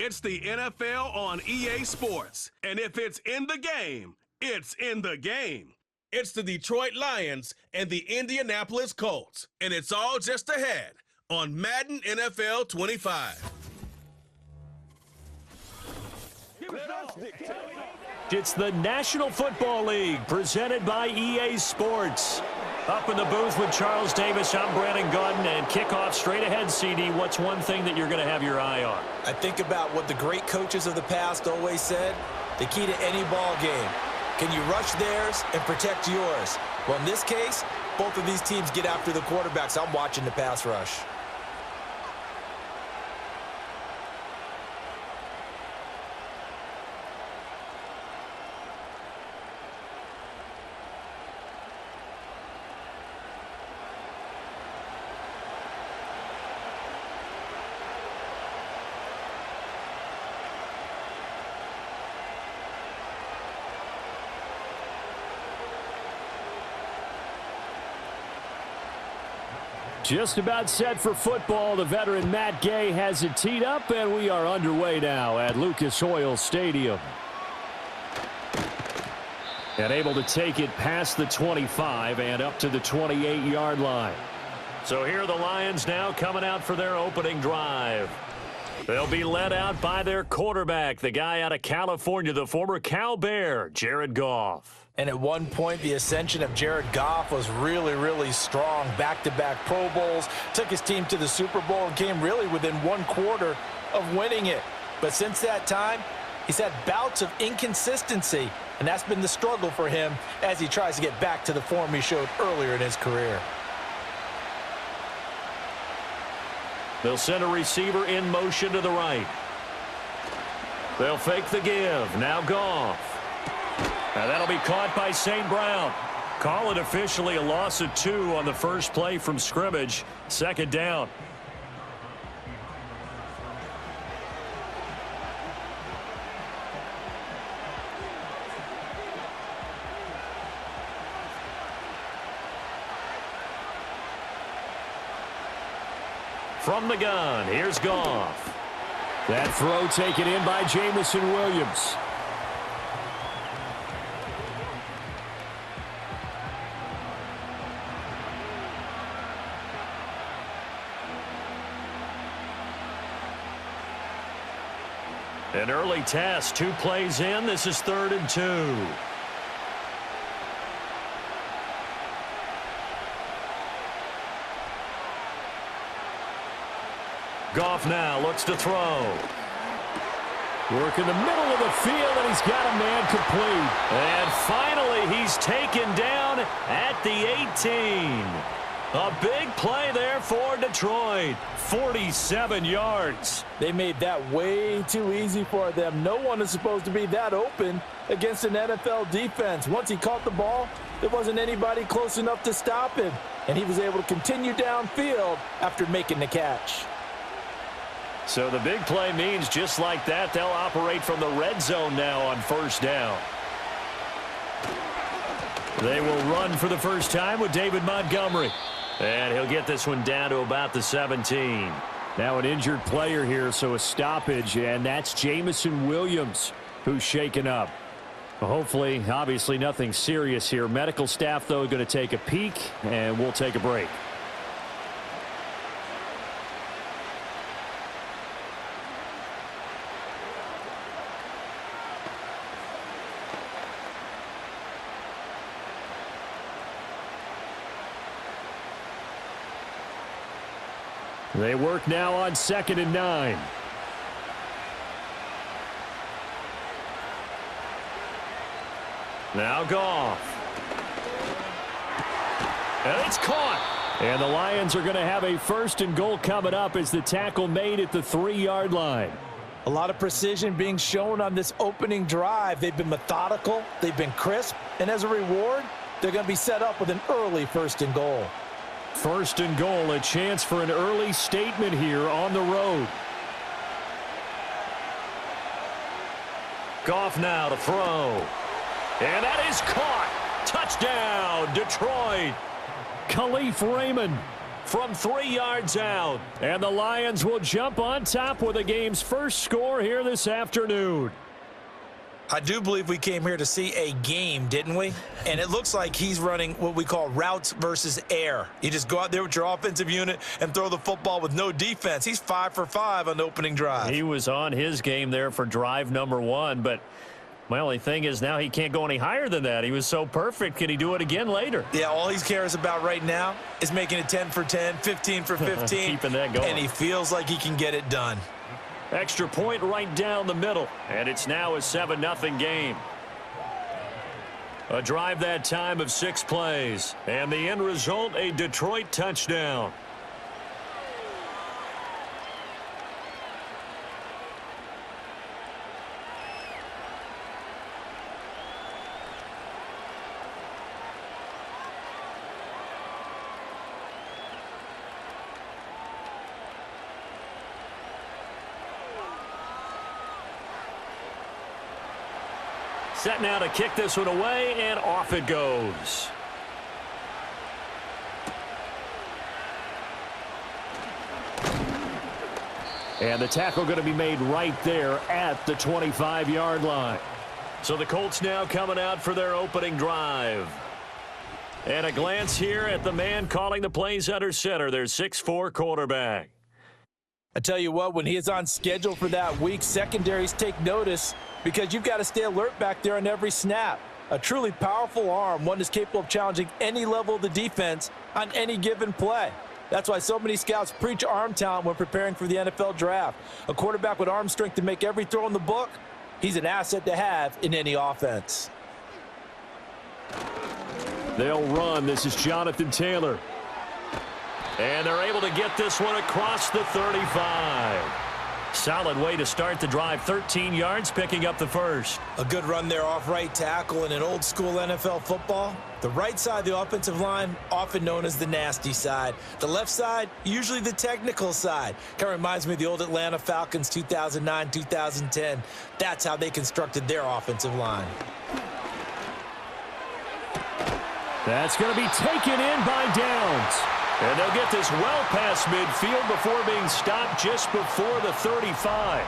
It's the NFL on EA Sports. And if it's in the game, it's in the game. It's the Detroit Lions and the Indianapolis Colts. And it's all just ahead on Madden NFL 25. It's the National Football League presented by EA Sports. Up in the booth with Charles Davis, I'm Brandon Gaudin, and kickoff straight ahead, CD. What's one thing that you're going to have your eye on? I think about what the great coaches of the past always said. The key to any ball game. Can you rush theirs and protect yours? Well, in this case, both of these teams get after the quarterbacks. I'm watching the pass rush. Just about set for football. The veteran Matt Gay has it teed up, and we are underway now at Lucas Oil Stadium. And able to take it past the 25 and up to the 28-yard line. So here are the Lions now coming out for their opening drive. They'll be led out by their quarterback, the guy out of California, the former Cal Bear, Jared Goff. And at one point, the ascension of Jared Goff was really, really strong. Back-to-back Pro Bowls, took his team to the Super Bowl and came really within one quarter of winning it. But since that time, he's had bouts of inconsistency, and that's been the struggle for him as he tries to get back to the form he showed earlier in his career. They'll send a receiver in motion to the right. They'll fake the give. Now Goff. And that'll be caught by St. Brown. Call it officially a loss of 2 on the first play from scrimmage. Second down. From the gun, here's Goff. That throw taken in by Jameson Williams. An early test, 2 plays in. This is 3rd and 2. Goff now looks to throw. Work in the middle of the field, and he's got a man complete. And finally, he's taken down at the 18. A big play there for Detroit. 47 yards. They made that way too easy for them. No one is supposed to be that open against an NFL defense. Once he caught the ball, there wasn't anybody close enough to stop him. And he was able to continue downfield after making the catch. So the big play means just like that, they'll operate from the red zone now on first down. They will run for the first time with David Montgomery. And he'll get this one down to about the 17. Now an injured player here, so a stoppage, and that's Jameson Williams who's shaken up. Well, hopefully, obviously nothing serious here. Medical staff, though, going to take a peek, and we'll take a break. They work now on 2nd and 9. Now Goff. And it's caught. And the Lions are going to have a 1st and goal coming up as the tackle made at the 3-yard line. A lot of precision being shown on this opening drive. They've been methodical. They've been crisp. And as a reward, they're going to be set up with an early 1st and goal. 1st and goal, a chance for an early statement here on the road. Goff now to throw. And that is caught. Touchdown, Detroit. Khalif Raymond from 3 yards out. And the Lions will jump on top with the game's first score here this afternoon. I do believe we came here to see a game, didn't we? And it looks like he's running what we call routes versus air. You just go out there with your offensive unit and throw the football with no defense. He's 5 for 5 on the opening drive. He was on his game there for drive number 1, but my only thing is now he can't go any higher than that. He was so perfect. Can he do it again later? Yeah, all he cares about right now is making it 10 for 10, 15 for 15. Keeping that going. And he feels like he can get it done. Extra point right down the middle, and it's now a 7-0 game. A drive that time of 6 plays, and the end result, a Detroit touchdown. Set now to kick this one away, and off it goes. And the tackle going to be made right there at the 25-yard line. So the Colts now coming out for their opening drive. And a glance here at the man calling the plays under center, their 6'4" quarterback. I tell you what, when he is on schedule for that week, secondaries take notice because you've got to stay alert back there on every snap. A truly powerful arm, one that's capable of challenging any level of the defense on any given play. That's why so many scouts preach arm talent when preparing for the NFL draft. A quarterback with arm strength to make every throw in the book, he's an asset to have in any offense. They'll run. This is Jonathan Taylor. And they're able to get this one across the 35. Solid way to start the drive. 13 yards, picking up the first. A good run there off right tackle in an old school NFL football. The right side of the offensive line, often known as the nasty side. The left side, usually the technical side. Kind of reminds me of the old Atlanta Falcons 2009, 2010. That's how they constructed their offensive line. That's going to be taken in by Downs. And they'll get this well past midfield before being stopped just before the 35.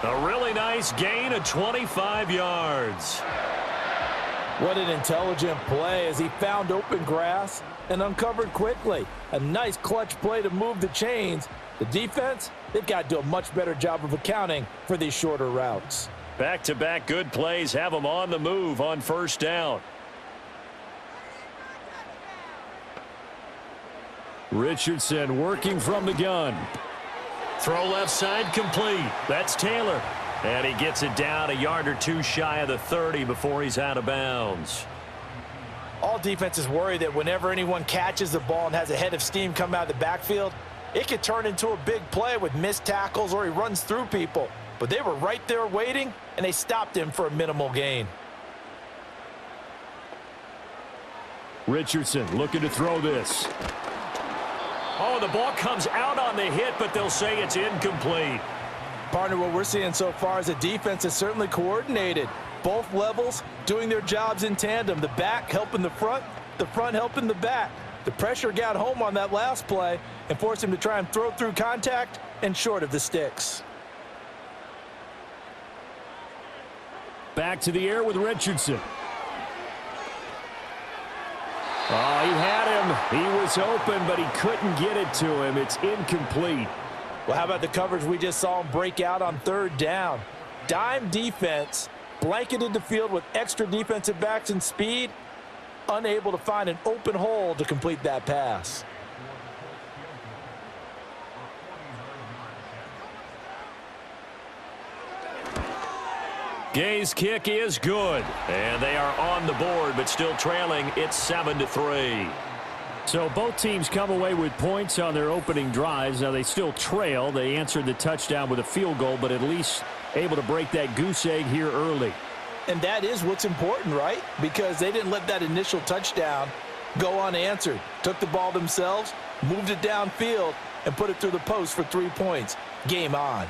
A really nice gain of 25 yards. What an intelligent play as he found open grass and uncovered quickly. A nice clutch play to move the chains. The defense, they've got to do a much better job of accounting for these shorter routes. Back-to-back good plays have them on the move on first down. Richardson working from the gun. Throw left side complete. That's Taylor. And he gets it down a yard or two shy of the 30 before he's out of bounds. All defenses worry that whenever anyone catches the ball and has a head of steam come out of the backfield, it could turn into a big play with missed tackles or he runs through people. But they were right there waiting, and they stopped him for a minimal gain. Richardson looking to throw this. Oh, the ball comes out on the hit, but they'll say it's incomplete. Partner, what we're seeing so far is a defense that's certainly coordinated. Both levels doing their jobs in tandem. The back helping the front helping the back. The pressure got home on that last play and forced him to try and throw through contact and short of the sticks. Back to the air with Richardson. Oh, he had him. He was open, but he couldn't get it to him. It's incomplete. Well, how about the coverage we just saw him break out on third down? Dime defense, blanketed the field with extra defensive backs and speed, unable to find an open hole to complete that pass. Gay's kick is good, and they are on the board, but still trailing. It's 7-3. So both teams come away with points on their opening drives. Now they still trail. They answered the touchdown with a field goal, but at least able to break that goose egg here early. And that is what's important, right? Because they didn't let that initial touchdown go unanswered. Took the ball themselves, moved it downfield, and put it through the post for 3 points. Game on.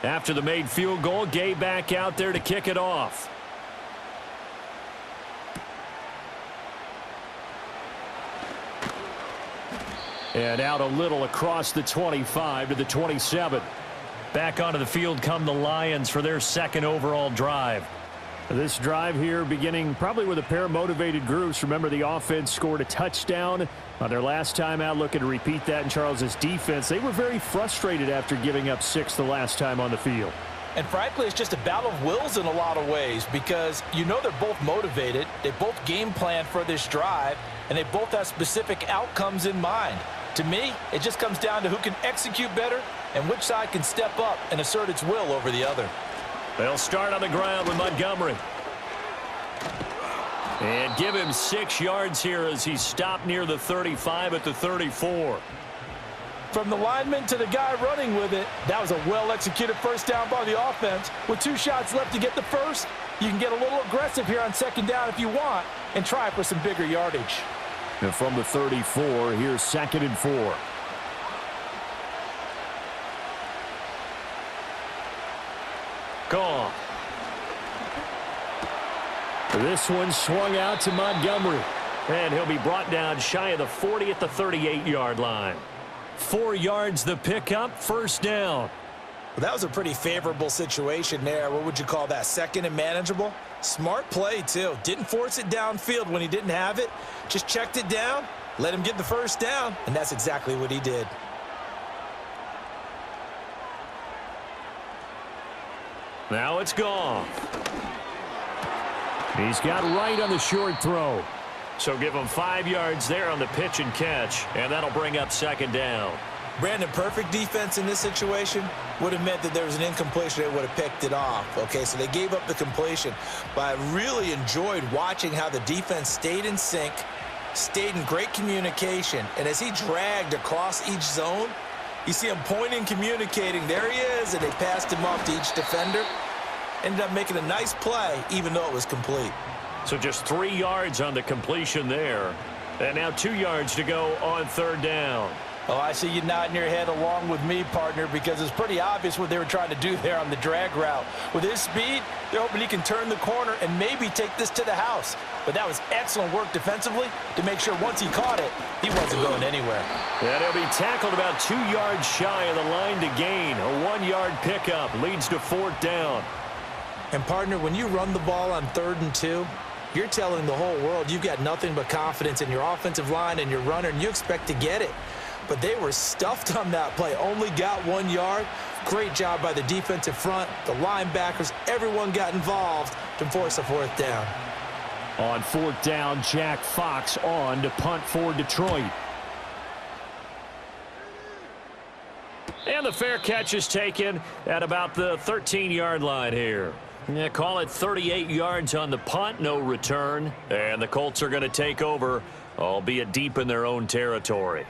After the made field goal, Gay back out there to kick it off. And out a little across the 25 to the 27. Back onto the field come the Lions for their second overall drive. This drive here beginning probably with a pair of motivated groups. Remember, the offense scored a touchdown on their last time out. Looking to repeat that in Charles's defense. They were very frustrated after giving up 6 the last time on the field. And frankly, it's just a battle of wills in a lot of ways because you know they're both motivated. They both game plan for this drive, and they both have specific outcomes in mind. To me, it just comes down to who can execute better and which side can step up and assert its will over the other. They'll start on the ground with Montgomery. And give him 6 yards here as he stopped near the 35 at the 34. From the lineman to the guy running with it, that was a well-executed first down by the offense. With 2 shots left to get the first, you can get a little aggressive here on second down if you want and try for some bigger yardage. And from the 34, here's 2nd and 4. Gone. This one swung out to Montgomery. And he'll be brought down shy of the 40 at the 38-yard line. 4 yards the pickup, first down. Well, that was a pretty favorable situation there. What would you call that? Second and manageable? Smart play, too. Didn't force it downfield when he didn't have it. Just checked it down, let him get the first down, and that's exactly what he did. Now it's gone. He's got right on the short throw. So give him 5 yards there on the pitch and catch, and that'll bring up second down. Brandon, perfect defense in this situation would have meant that there was an incompletion. They would have picked it off. Okay, so they gave up the completion. But I really enjoyed watching how the defense stayed in sync, stayed in great communication, and as he dragged across each zone, you see him pointing, communicating. There he is, and they passed him off to each defender. Ended up making a nice play, even though it was complete. So just 3 yards on the completion there. And now 2 yards to go on third down. Oh, I see you nodding your head along with me, partner, because it's pretty obvious what they were trying to do there on the drag route. With his speed, they're hoping he can turn the corner and maybe take this to the house. But that was excellent work defensively to make sure once he caught it, he wasn't going anywhere. And he'll be tackled about 2 yards shy of the line to gain. A 1-yard pickup leads to fourth down. And, partner, when you run the ball on 3rd and 2, you're telling the whole world you've got nothing but confidence in your offensive line and your runner, and you expect to get it. But they were stuffed on that play, only got 1 yard. Great job by the defensive front, the linebackers, everyone got involved to force a fourth down. On fourth down, Jack Fox on to punt for Detroit. And the fair catch is taken at about the 13-yard line here. Yeah, call it 38 yards on the punt, no return. And the Colts are going to take over, albeit deep in their own territory.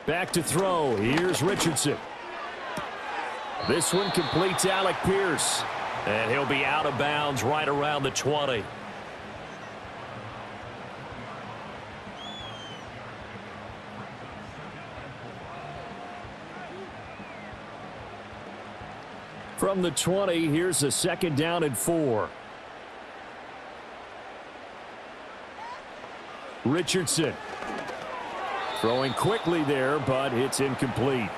Back to throw. Here's Richardson. This one completes Alec Pierce. And he'll be out of bounds right around the 20. From the 20, here's a 2nd down and 4. Richardson. Throwing quickly there, but it's incomplete.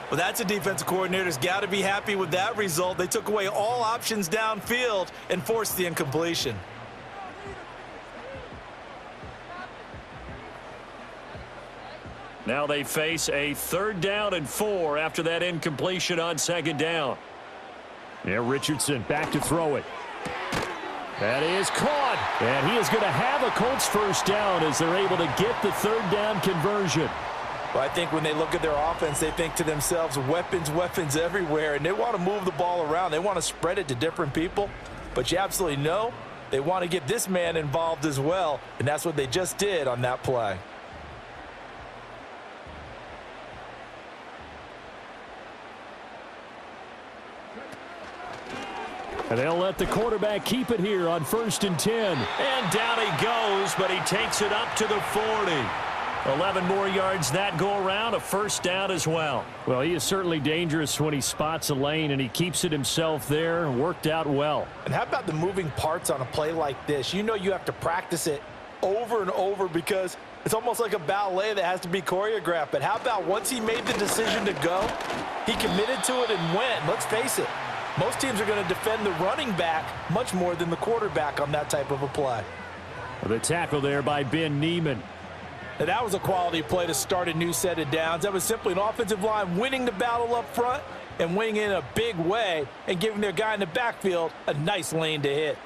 Well, that's a defensive coordinator's got to be happy with that result. They took away all options downfield and forced the incompletion. Now they face a 3rd down and 4 after that incompletion on 2nd down. Yeah, Richardson back to throw it. That is caught. And he is going to have a Colts first down as they're able to get the 3rd down conversion. Well, I think when they look at their offense, they think to themselves, weapons, weapons everywhere, and they want to move the ball around. They want to spread it to different people, but you absolutely know they want to get this man involved as well, and that's what they just did on that play. And they'll let the quarterback keep it here on 1st and 10. And down he goes, but he takes it up to the 40. 11 more yards that go around, a first down as well. Well, he is certainly dangerous when he spots a lane, and he keeps it himself there. Worked out well. And how about the moving parts on a play like this? You know you have to practice it over and over because it's almost like a ballet that has to be choreographed. But how about once he made the decision to go, he committed to it and went. Let's face it, most teams are going to defend the running back much more than the quarterback on that type of a play. The tackle there by Ben Neiman. Now that was a quality play to start a new set of downs. That was simply an offensive line winning the battle up front and winning in a big way and giving their guy in the backfield a nice lane to hit.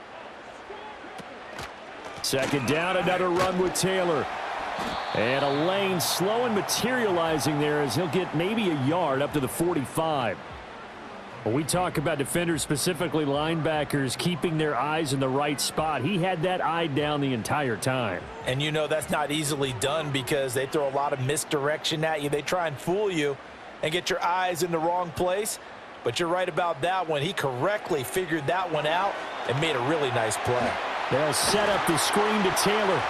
2nd down, another run with Taylor. And a lane slow and materializing there as he'll get maybe a yard up to the 45. When we talk about defenders, specifically linebackers, keeping their eyes in the right spot, he had that eye down the entire time. And you know that's not easily done because they throw a lot of misdirection at you. They try and fool you and get your eyes in the wrong place. But you're right about that one. He correctly figured that one out and made a really nice play. They'll set up the screen to Taylor.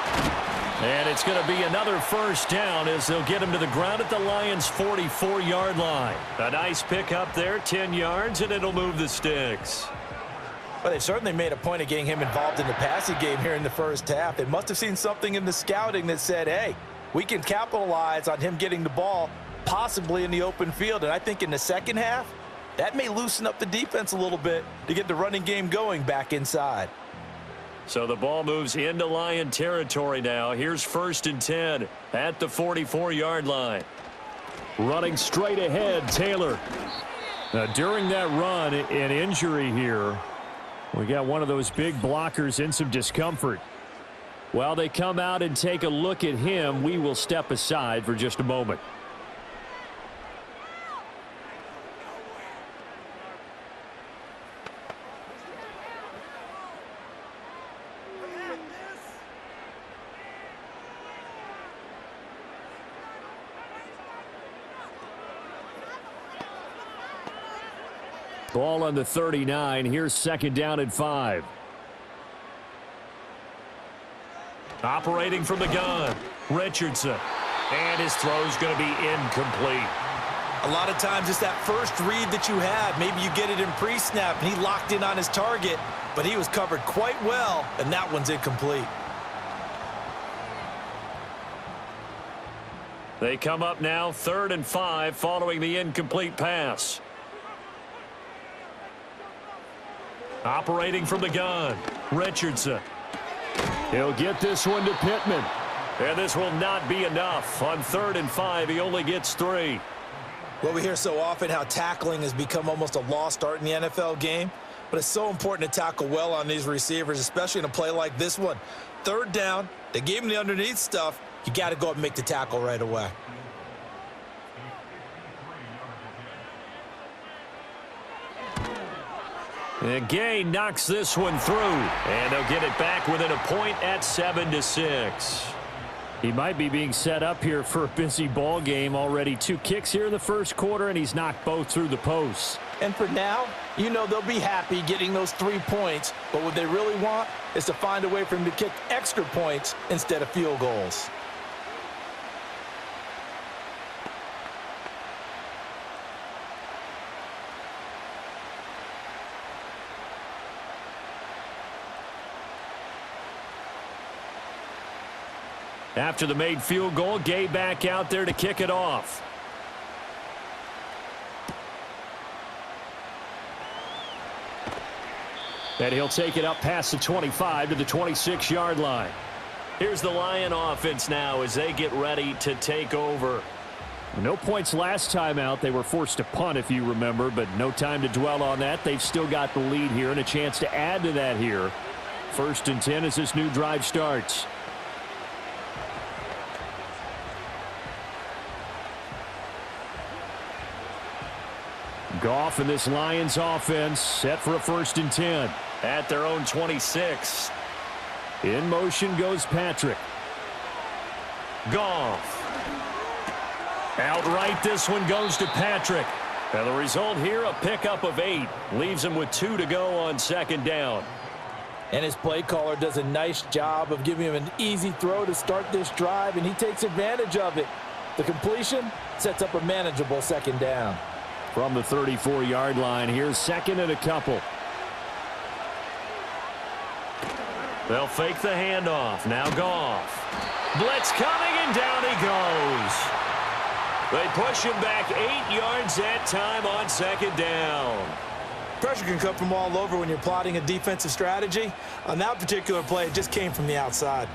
And it's going to be another first down as they'll get him to the ground at the Lions' 44-yard line. A nice pickup there, 10 yards, and it'll move the sticks. Well, they certainly made a point of getting him involved in the passing game here in the first half. They must have seen something in the scouting that said, hey, we can capitalize on him getting the ball possibly in the open field. And I think in the second half, that may loosen up the defense a little bit to get the running game going back inside. So the ball moves into Lion territory now. Here's 1st and 10 at the 44-yard line. Running straight ahead, Taylor. Now, during that run, an injury here. We got one of those big blockers in some discomfort. While they come out and take a look at him, we will step aside for just a moment. Ball on the 39. Here's 2nd down and 5. Operating from the gun, Richardson. And his throw's going to be incomplete. A lot of times it's that first read that you have. Maybe you get it in pre-snap, and he locked in on his target, but he was covered quite well, and that one's incomplete. They come up now 3rd and 5 following the incomplete pass. Operating from the gun, Richardson. He'll get this one to Pittman. And this will not be enough. On 3rd and 5, he only gets 3. Well, we hear so often how tackling has become almost a lost art in the NFL game, but it's so important to tackle well on these receivers, especially in a play like this one. 3rd down, they gave him the underneath stuff. You got to go up and make the tackle right away. And Gay knocks this one through, and they'll get it back within a point at 7-6. He might be being set up here for a busy ball game. Already 2 kicks here in the first quarter, and he's knocked both through the posts. And for now, you know they'll be happy getting those 3 points, but what they really want is to find a way for him to kick extra points instead of field goals. After the made field goal, Gay back out there to kick it off. And he'll take it up past the 25 to the 26-yard line. Here's the Lion offense now as they get ready to take over. No points last time out. They were forced to punt, if you remember, but no time to dwell on that. They've still got the lead here and a chance to add to that here. 1st and 10 as this new drive starts. Goff and this Lions offense set for a 1st and 10 at their own 26. In motion goes Patrick. Goff. Outright, this one goes to Patrick. And the result here, a pickup of 8. Leaves him with 2 to go on second down. And his play caller does a nice job of giving him an easy throw to start this drive, and he takes advantage of it. The completion sets up a manageable second down. From the 34-yard line, here's second and a couple. They'll fake the handoff. Now Goff. Blitz coming, and down he goes. They push him back 8 yards that time on second down. Pressure can come from all over when you're plotting a defensive strategy. On that particular play, it just came from the outside.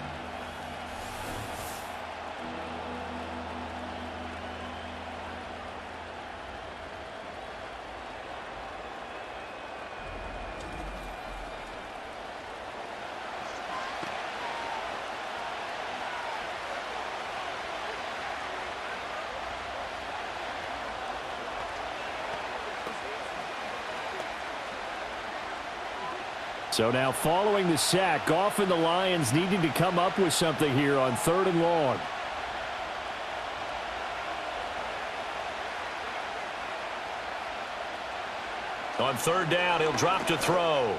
So now following the sack, Goff and the Lions needing to come up with something here on 3rd and long. On 3rd down, he'll drop to throw.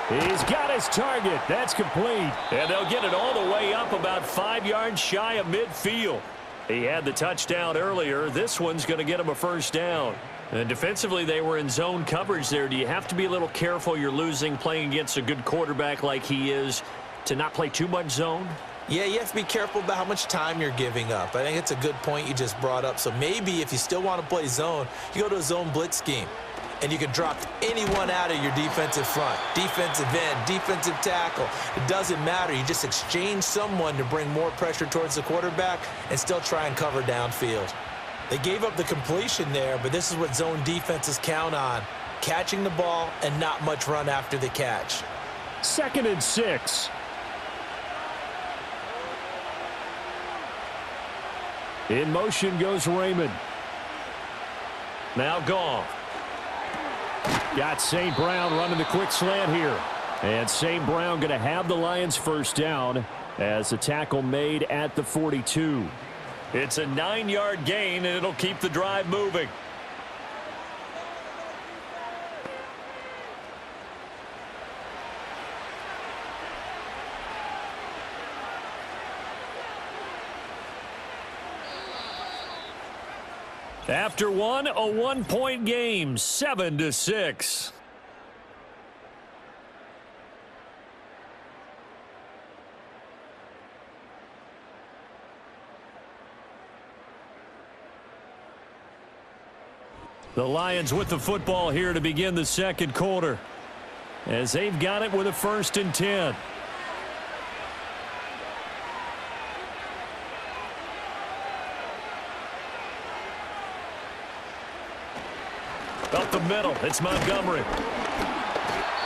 He's got his target. That's complete. And they'll get it all the way up about 5 yards shy of midfield. He had the touchdown earlier. This one's going to get him a first down. And defensively, they were in zone coverage there. Do you have to be a little careful? You're losing playing against a good quarterback like he is to not play too much zone? Yeah, you have to be careful about how much time you're giving up. I think it's a good point you just brought up. So maybe if you still want to play zone, you go to a zone blitz scheme. And you can drop anyone out of your defensive front. Defensive end, defensive tackle. It doesn't matter. You just exchange someone to bring more pressure towards the quarterback and still try and cover downfield. They gave up the completion there, but this is what zone defenses count on. Catching the ball and not much run after the catch. 2nd and 6. In motion goes Raymond. Now Goff. Got St. Brown running the quick slant here. And St. Brown going to have the Lions first down as the tackle made at the 42. It's a 9-yard gain, and it'll keep the drive moving. After one, a 1-point game, 7-6. The Lions with the football here to begin the second quarter, as they've got it with a 1st and 10. Up the middle, it's Montgomery.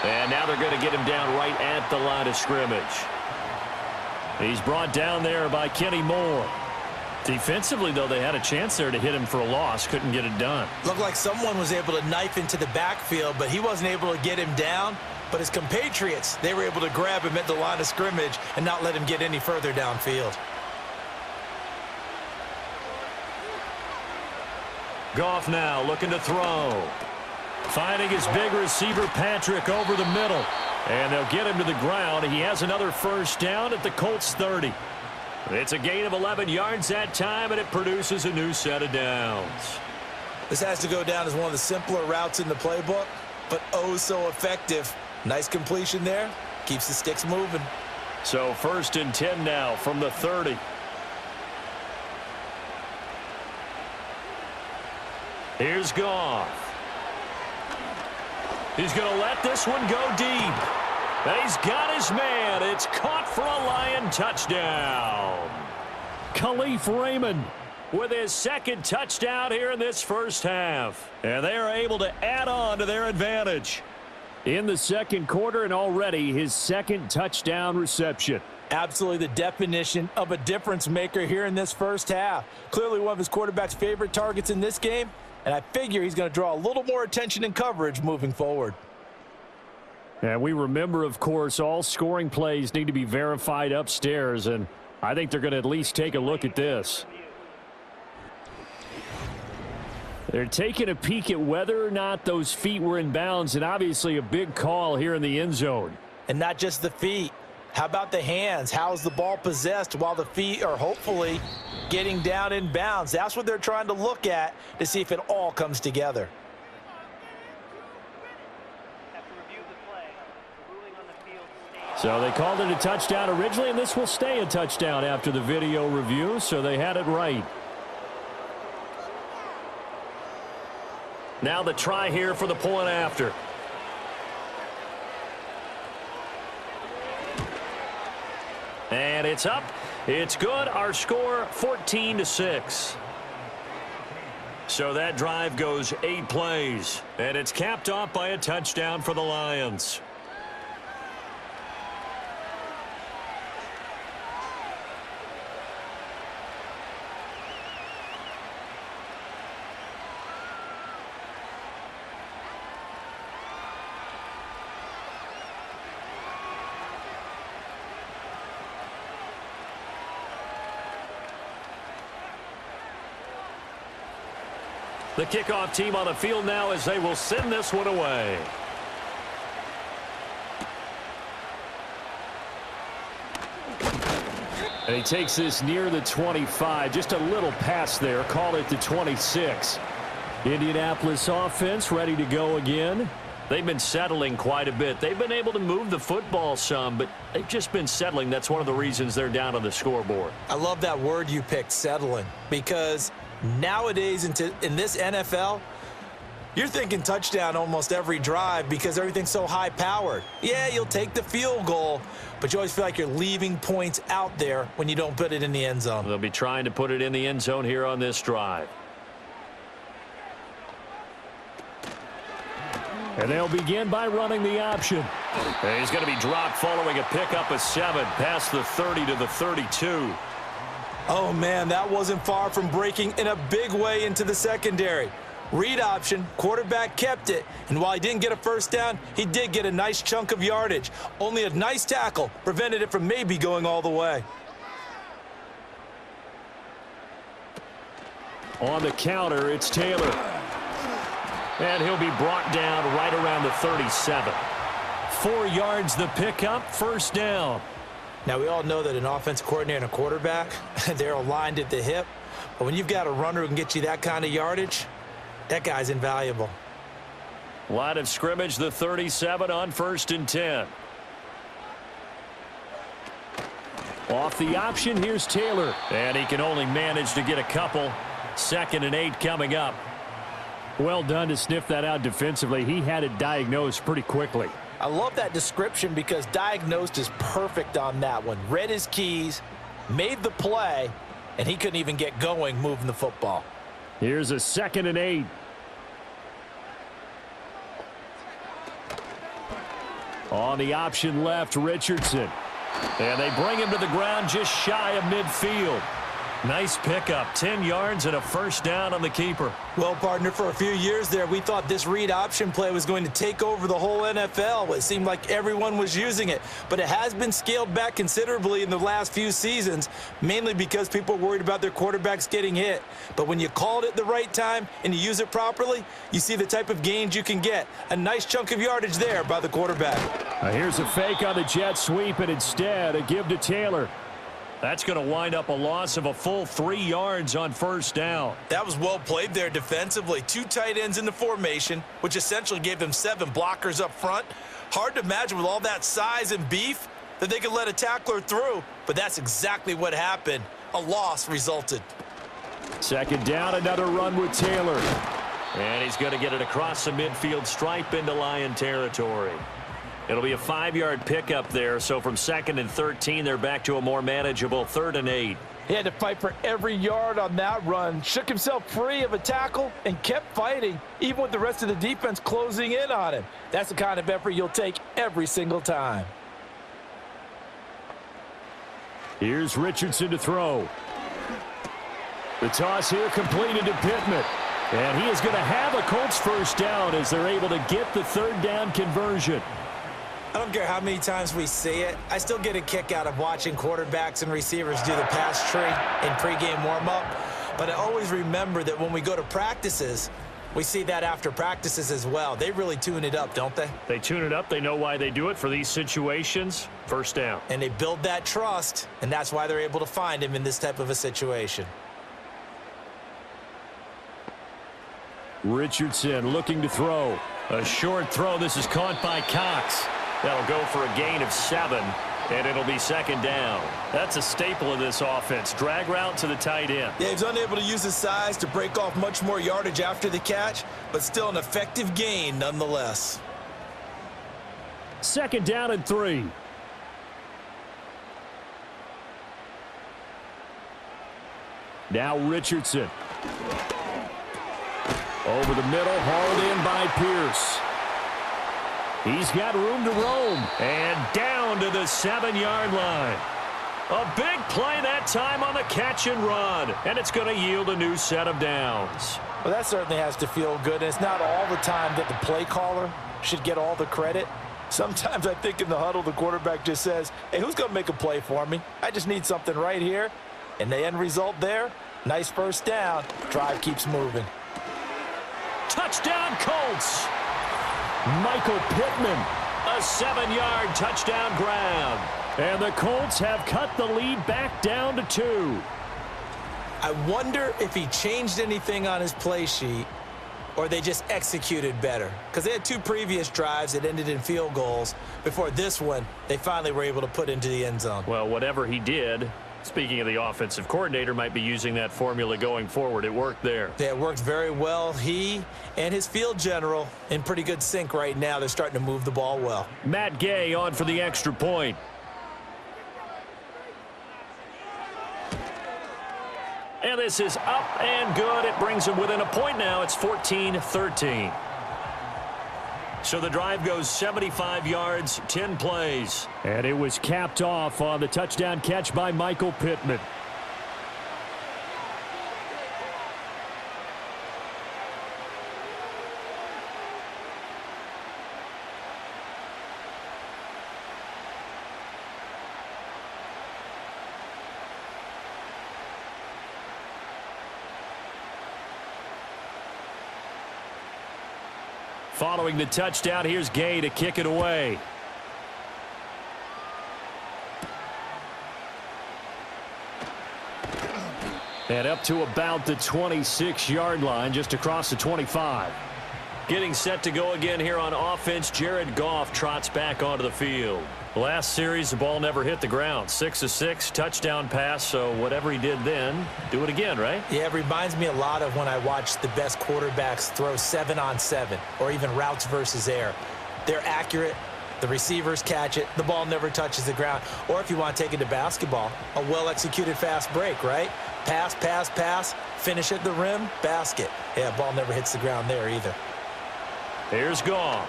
And now they're going to get him down right at the line of scrimmage. He's brought down there by Kenny Moore. Defensively, though, they had a chance there to hit him for a loss. Couldn't get it done. Looked like someone was able to knife into the backfield, but he wasn't able to get him down. But his compatriots, they were able to grab him at the line of scrimmage and not let him get any further downfield. Goff now looking to throw. Finding his big receiver, Patrick, over the middle. And they'll get him to the ground. He has another first down at the Colts 30. It's a gain of 11 yards that time, and it produces a new set of downs. This has to go down as one of the simpler routes in the playbook, but oh so effective. Nice completion there. Keeps the sticks moving. So 1st and 10 now from the 30. Here's Goff. He's going to let this one go deep. And he's got his man. It's caught for a Lion touchdown. Khalif Raymond with his 2nd touchdown here in this first half. And they are able to add on to their advantage in the second quarter, and already his 2nd touchdown reception. Absolutely the definition of a difference maker here in this first half. Clearly one of his quarterback's favorite targets in this game, and I figure he's going to draw a little more attention and coverage moving forward. And we remember, of course, all scoring plays need to be verified upstairs, and I think they're going to at least take a look at this. They're taking a peek at whether or not those feet were in bounds, and obviously a big call here in the end zone. And not just the feet. How about the hands? How's the ball possessed while the feet are hopefully getting down in bounds? That's what they're trying to look at to see if it all comes together. So they called it a touchdown originally, and this will stay a touchdown after the video review, so they had it right. Now the try here for the point after. And it's up. It's good. Our score, 14-6. So that drive goes 8 plays, and it's capped off by a touchdown for the Lions. The kickoff team on the field now as they will send this one away. And he takes this near the 25. Just a little pass there. Call it the 26. Indianapolis offense ready to go again. They've been settling quite a bit. They've been able to move the football some, but they've just been settling. That's one of the reasons they're down on the scoreboard. I love that word you picked, settling, because nowadays in this NFL, you're thinking touchdown almost every drive because everything's so high-powered. Yeah, you'll take the field goal, but you always feel like you're leaving points out there when you don't put it in the end zone. They'll be trying to put it in the end zone here on this drive. And they'll begin by running the option. And he's going to be dropped following a pickup of 7 past the 30 to the 32. Oh, man, that wasn't far from breaking in a big way into the secondary. Read option, quarterback kept it, and while he didn't get a first down, he did get a nice chunk of yardage. Only a nice tackle prevented it from maybe going all the way. On the counter, it's Taylor. And he'll be brought down right around the 37. 4 yards the pickup, first down. Now, we all know that an offense coordinator and a quarterback, they're aligned at the hip. But when you've got a runner who can get you that kind of yardage, that guy's invaluable. Line of scrimmage, the 37 on 1st and 10. Off the option, here's Taylor. And he can only manage to get a couple. 2nd and 8 coming up. Well done to sniff that out defensively. He had it diagnosed pretty quickly. I love that description because diagnosed is perfect on that one. Read his keys, made the play, and he couldn't even get going moving the football. Here's a 2nd and 8. On the option left, Richardson. And they bring him to the ground just shy of midfield. Nice pickup, 10 yards and a first down on the keeper. Well, partner, for a few years there, we thought this read option play was going to take over the whole NFL. It seemed like everyone was using it, but it has been scaled back considerably in the last few seasons, mainly because people are worried about their quarterbacks getting hit. But when you call it at the right time and you use it properly, you see the type of gains you can get. A nice chunk of yardage there by the quarterback. Here's a fake on the jet sweep, and instead a give to Taylor. That's going to wind up a loss of a full 3 yards on first down. That was well played there defensively. 2 tight ends in the formation, which essentially gave them 7 blockers up front. Hard to imagine with all that size and beef that they could let a tackler through, but that's exactly what happened. A loss resulted. 2nd down, another run with Taylor. And he's going to get it across the midfield stripe into Lion territory. It'll be a 5-yard pickup there, so from 2nd and 13, they're back to a more manageable 3rd and 8. He had to fight for every yard on that run, shook himself free of a tackle, and kept fighting, even with the rest of the defense closing in on him. That's the kind of effort you'll take every single time. Here's Richardson to throw. The toss here completed to Pittman. And he is going to have a Colts first down as they're able to get the 3rd down conversion. I don't care how many times we see it. I still get a kick out of watching quarterbacks and receivers do the pass tree in pregame warm-up. But I always remember that when we go to practices, we see that after practices as well. They really tune it up, don't they? They tune it up. They know why they do it for these situations. First down. And they build that trust, and that's why they're able to find him in this type of a situation. Richardson looking to throw. A short throw. This is caught by Cox. That'll go for a gain of 7, and it'll be second down. That's a staple of this offense. Drag route to the tight end. Yeah, he's unable to use his size to break off much more yardage after the catch, but still an effective gain nonetheless. Second down and 3. Now Richardson. Over the middle, hauled in by Pierce. He's got room to roam. And down to the 7-yard line. A big play that time on the catch and run. And it's going to yield a new set of downs. Well, that certainly has to feel good. And it's not all the time that the play caller should get all the credit. Sometimes I think in the huddle, the quarterback just says, hey, who's going to make a play for me? I just need something right here. And the end result there, nice first down. Drive keeps moving. Touchdown, Colts. Michael Pittman, a 7-yard touchdown grab. And the Colts have cut the lead back down to 2. I wonder if he changed anything on his play sheet or they just executed better. Because they had 2 previous drives that ended in field goals. Before this one, they finally were able to put into the end zone. Well, whatever he did, speaking of the offensive coordinator, might be using that formula going forward. It worked there. Yeah, it worked very well. He and his field general in pretty good sync right now. They're starting to move the ball well. Matt Gay on for the extra point. And this is up and good. It brings them within a point now. It's 14-13. So the drive goes 75 yards, 10 plays. And it was capped off on the touchdown catch by Michael Pittman. Following the touchdown, here's Gay to kick it away. And up to about the 26-yard line, just across the 25. Getting set to go again here on offense, Jared Goff trots back onto the field. Last series, the ball never hit the ground. 6 of 6, touchdown pass, so whatever he did then, do it again, right? Yeah, it reminds me a lot of when I watch the best quarterbacks throw 7-on-7 or even routes versus air. They're accurate. The receivers catch it. The ball never touches the ground. Or if you want to take it to basketball, a well-executed fast break, right? Pass, pass, pass, finish at the rim, basket. Yeah, ball never hits the ground there either. Here's Goff.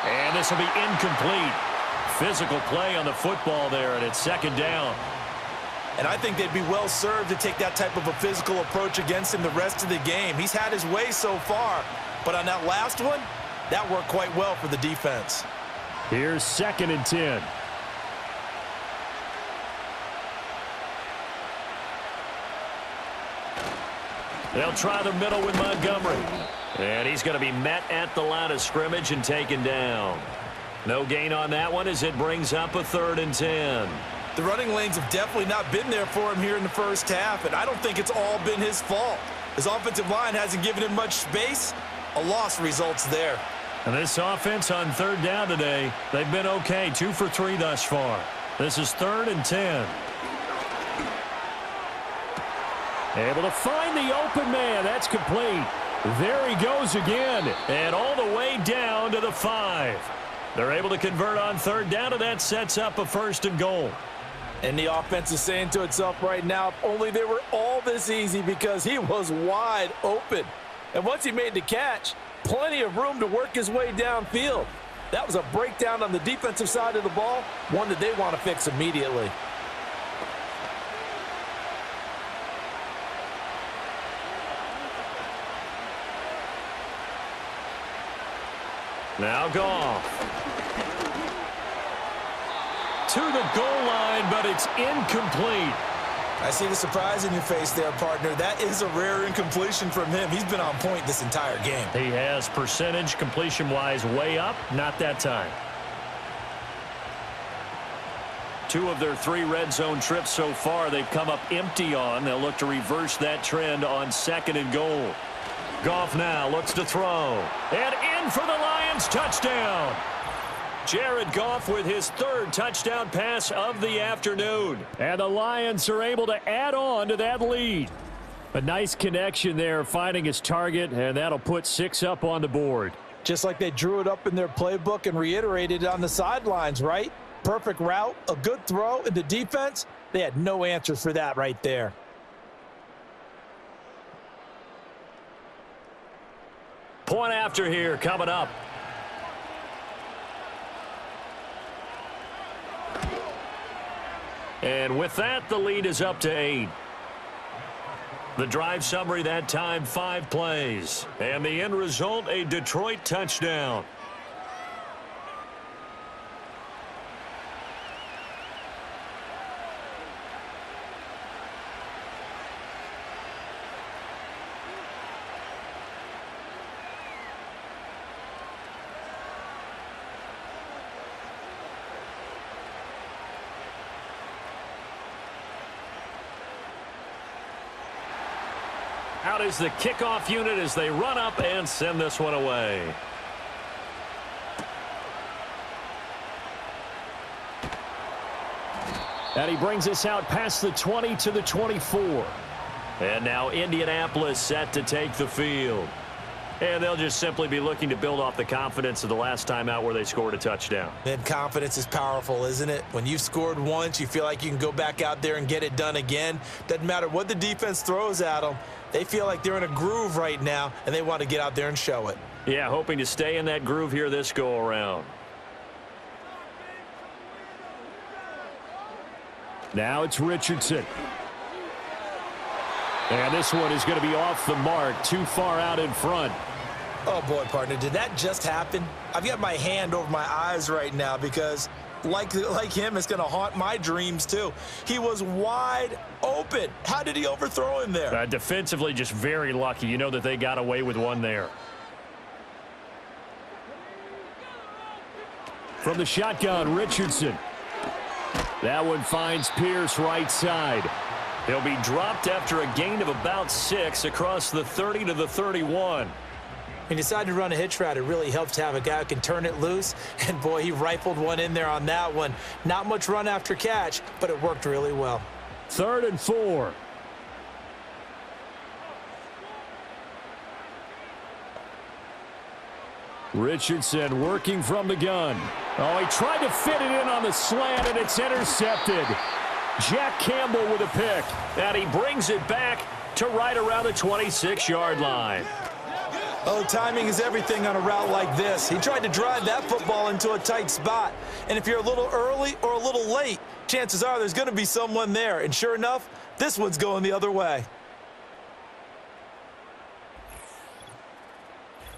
And this will be incomplete. Physical play on the football there, and it's second down. And I think they'd be well served to take that type of a physical approach against him the rest of the game. He's had his way so far, but on that last one, that worked quite well for the defense. Here's 2nd and 10. They'll try the middle with Montgomery. And he's going to be met at the line of scrimmage and taken down. No gain on that one as it brings up a 3rd and 10. The running lanes have definitely not been there for him here in the first half, and I don't think it's all been his fault. His offensive line hasn't given him much space. A loss results there. And this offense on 3rd down today, they've been okay. 2 for 3 thus far. This is 3rd and 10. Able to find the open man. That's complete. There he goes again. And all the way down to the 5. They're able to convert on 3rd down, and that sets up a 1st and goal. And the offense is saying to itself right now, if only they were all this easy, because he was wide open. And once he made the catch, plenty of room to work his way downfield. That was a breakdown on the defensive side of the ball, one that they want to fix immediately. Now Goff. To the goal line, but it's incomplete. I see the surprise in your face there, partner. That is a rare incompletion from him. He's been on point this entire game. He has percentage completion-wise way up, not that time. 2 of their 3 red zone trips so far they've come up empty on. They'll look to reverse that trend on 2nd and goal. Goff now looks to throw. And in for the Lions, touchdown. Jared Goff with his 3rd touchdown pass of the afternoon. And the Lions are able to add on to that lead. A nice connection there, finding his target, and that'll put 6 up on the board. Just like they drew it up in their playbook and reiterated it on the sidelines, right? Perfect route, a good throw, and the defense, they had no answer for that right there. Point after here coming up. And with that, the lead is up to 8. The drive summary that time, 5 plays. And the end result, a Detroit touchdown. Out is the kickoff unit as they run up and send this one away. And he brings us out past the 20 to the 24. And now Indianapolis set to take the field. And they'll just simply be looking to build off the confidence of the last time out where they scored a touchdown. And confidence is powerful, isn't it? When you've scored once, you feel like you can go back out there and get it done again. Doesn't matter what the defense throws at them. They feel like they're in a groove right now, and they want to get out there and show it. Yeah, hoping to stay in that groove here this go-around. Now it's Richardson. And this one is going to be off the mark, too far out in front. Oh, boy, partner, did that just happen? I've got my hand over my eyes right now because, like him, it's going to haunt my dreams, too. He was wide open. How did he overthrow him there? Defensively, just very lucky. You know that they got away with one there. From the shotgun, Richardson. That one finds Pierce right side. He'll be dropped after a gain of about 6 across the 30 to the 31. He decided to run a hitch route. It really helps to have a guy who can turn it loose. And, boy, he rifled one in there on that one. Not much run after catch, but it worked really well. 3rd and 4. Richardson working from the gun. Oh, he tried to fit it in on the slant, and it's intercepted. Jack Campbell with a pick. And he brings it back to right around the 26-yard line. Oh, timing is everything on a route like this. He tried to drive that football into a tight spot. And if you're a little early or a little late, chances are there's going to be someone there. And sure enough, this one's going the other way.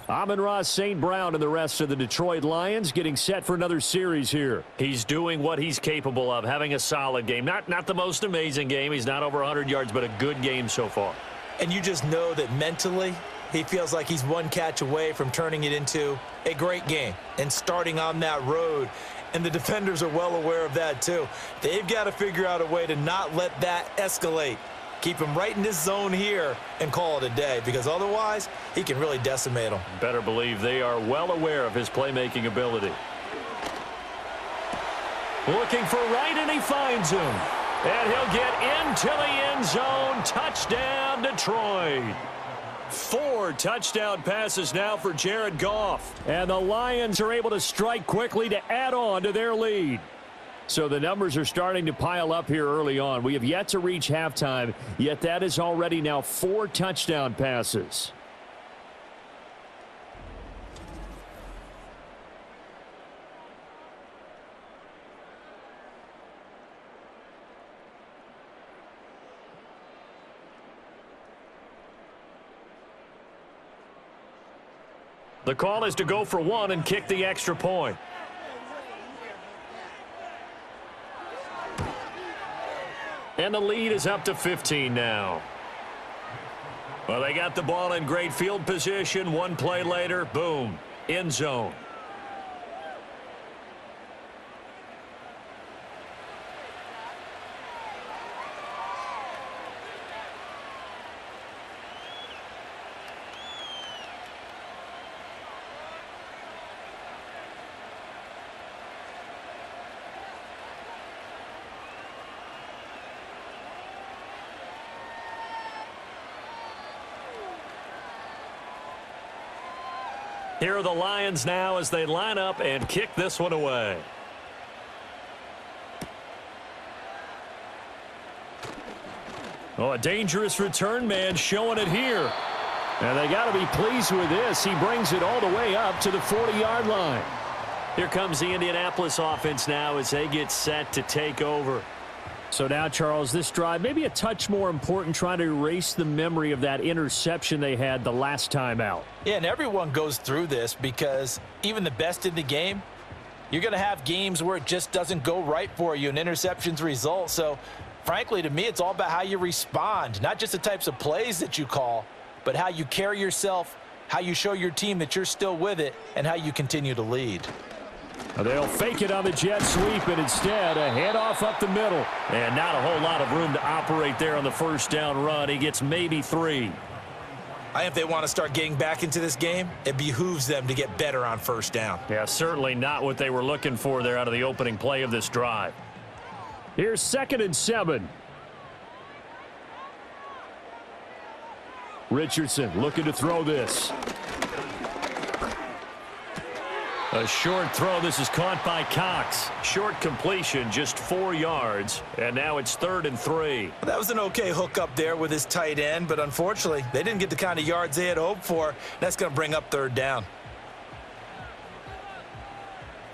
Amon-Ra St. Brown and the rest of the Detroit Lions getting set for another series here. He's doing what he's capable of, having a solid game. Not the most amazing game. He's not over 100 yards, but a good game so far. And you just know that mentally he feels like he's one catch away from turning it into a great game and starting on that road. And the defenders are well aware of that too. They've got to figure out a way to not let that escalate. Keep him right in this zone here and call it a day, because otherwise he can really decimate them. Better believe they are well aware of his playmaking ability. Looking for right, and he finds him. And he'll get into the end zone. Touchdown, Detroit. 4 touchdown passes now for Jared Goff. And the Lions are able to strike quickly to add on to their lead. So the numbers are starting to pile up here early on. We have yet to reach halftime, yet that is already now 4 touchdown passes. The call is to go for 1 and kick the extra point. And the lead is up to 15 now. Well, they got the ball in great field position. One play later, boom, end zone. Here are the Lions now as they line up and kick this one away. Oh, a dangerous return man showing it here. And they got to be pleased with this. He brings it all the way up to the 40-yard line. Here comes the Indianapolis offense now as they get set to take over. So now, Charles, this drive maybe a touch more important, trying to erase the memory of that interception they had the last time out. Yeah, and everyone goes through this because even the best in the game, you're going to have games where it just doesn't go right for you and interceptions result. So, frankly, to me, it's all about how you respond, not just the types of plays that you call, but how you carry yourself, how you show your team that you're still with it, and how you continue to lead. They'll fake it on the jet sweep, and instead a handoff up the middle. And not a whole lot of room to operate there on the first down run. He gets maybe 3. I think if they want to start getting back into this game, it behooves them to get better on first down. Yeah, certainly not what they were looking for there out of the opening play of this drive. Here's 2nd and 7. Richardson looking to throw this. A short throw. This is caught by Cox. Short completion, just 4 yards. And now it's 3rd and 3. That was an okay hook up there with his tight end, but unfortunately, they didn't get the kind of yards they had hoped for. That's going to bring up 3rd down.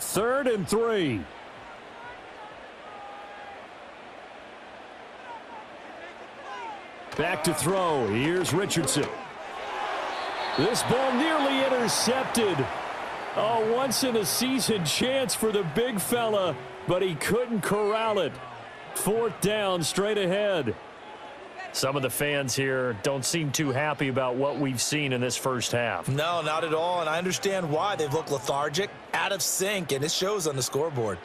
3rd and 3. Back to throw. Here's Richardson. This ball nearly intercepted. Oh, once-in-a-season chance for the big fella, but he couldn't corral it. 4th down, straight ahead. Some of the fans here don't seem too happy about what we've seen in this first half. No, not at all, and I understand why. They've looked lethargic, out of sync, and it shows on the scoreboard.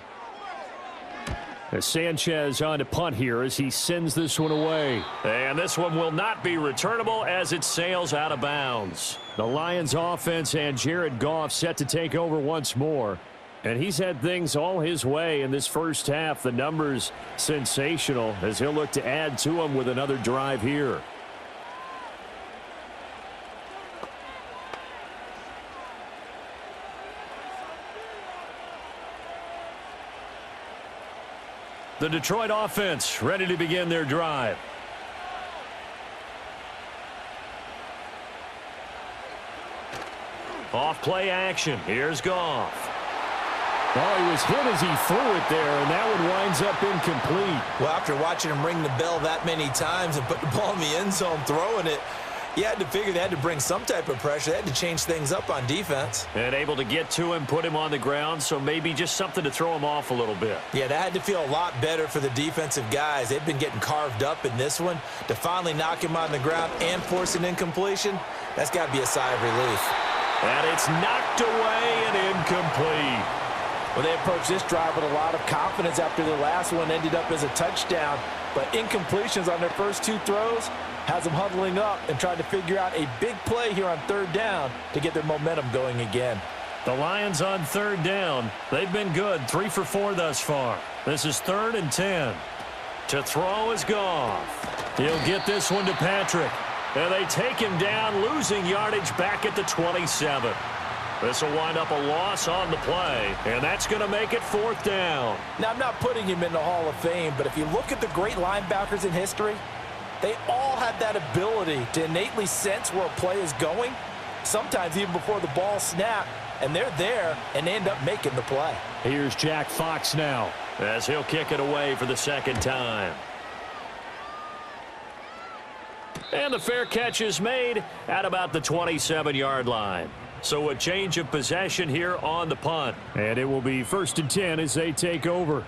Sanchez on to punt here as he sends this one away. And this one will not be returnable as it sails out of bounds. The Lions offense and Jared Goff set to take over once more. And he's had things all his way in this first half. The numbers sensational as he'll look to add to them with another drive here. The Detroit offense ready to begin their drive. Off play action. Here's Goff. Oh, he was hit as he threw it there, and that one winds up incomplete. Well, after watching him ring the bell that many times and put the ball in the end zone throwing it, you had to figure they had to bring some type of pressure. They had to change things up on defense. And able to get to him, put him on the ground, so maybe just something to throw him off a little bit. Yeah, that had to feel a lot better for the defensive guys. They've been getting carved up in this one. To finally knock him on the ground and force an incompletion, that's got to be a sigh of relief. And it's knocked away and incomplete. Well, they approached this drive with a lot of confidence after their last one ended up as a touchdown. But incompletions on their first 2 throws has them huddling up and trying to figure out a big play here on 3rd down to get their momentum going again. The Lions on 3rd down. They've been good, 3 for 4 thus far. This is 3rd and 10. To throw is Goff. He'll get this one to Patrick. And they take him down, losing yardage back at the 27. This will wind up a loss on the play, and that's going to make it 4th down. Now, I'm not putting him in the Hall of Fame, but if you look at the great linebackers in history, they all have that ability to innately sense where a play is going, sometimes even before the ball snapped, and they're there and they end up making the play. Here's Jack Fox now as he'll kick it away for the 2nd time. And the fair catch is made at about the 27-yard line. So a change of possession here on the punt. And it will be 1st and 10 as they take over.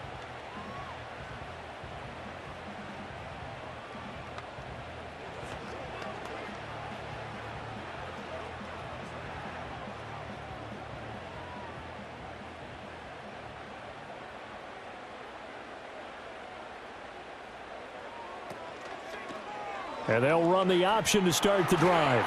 And they'll run the option to start the drive.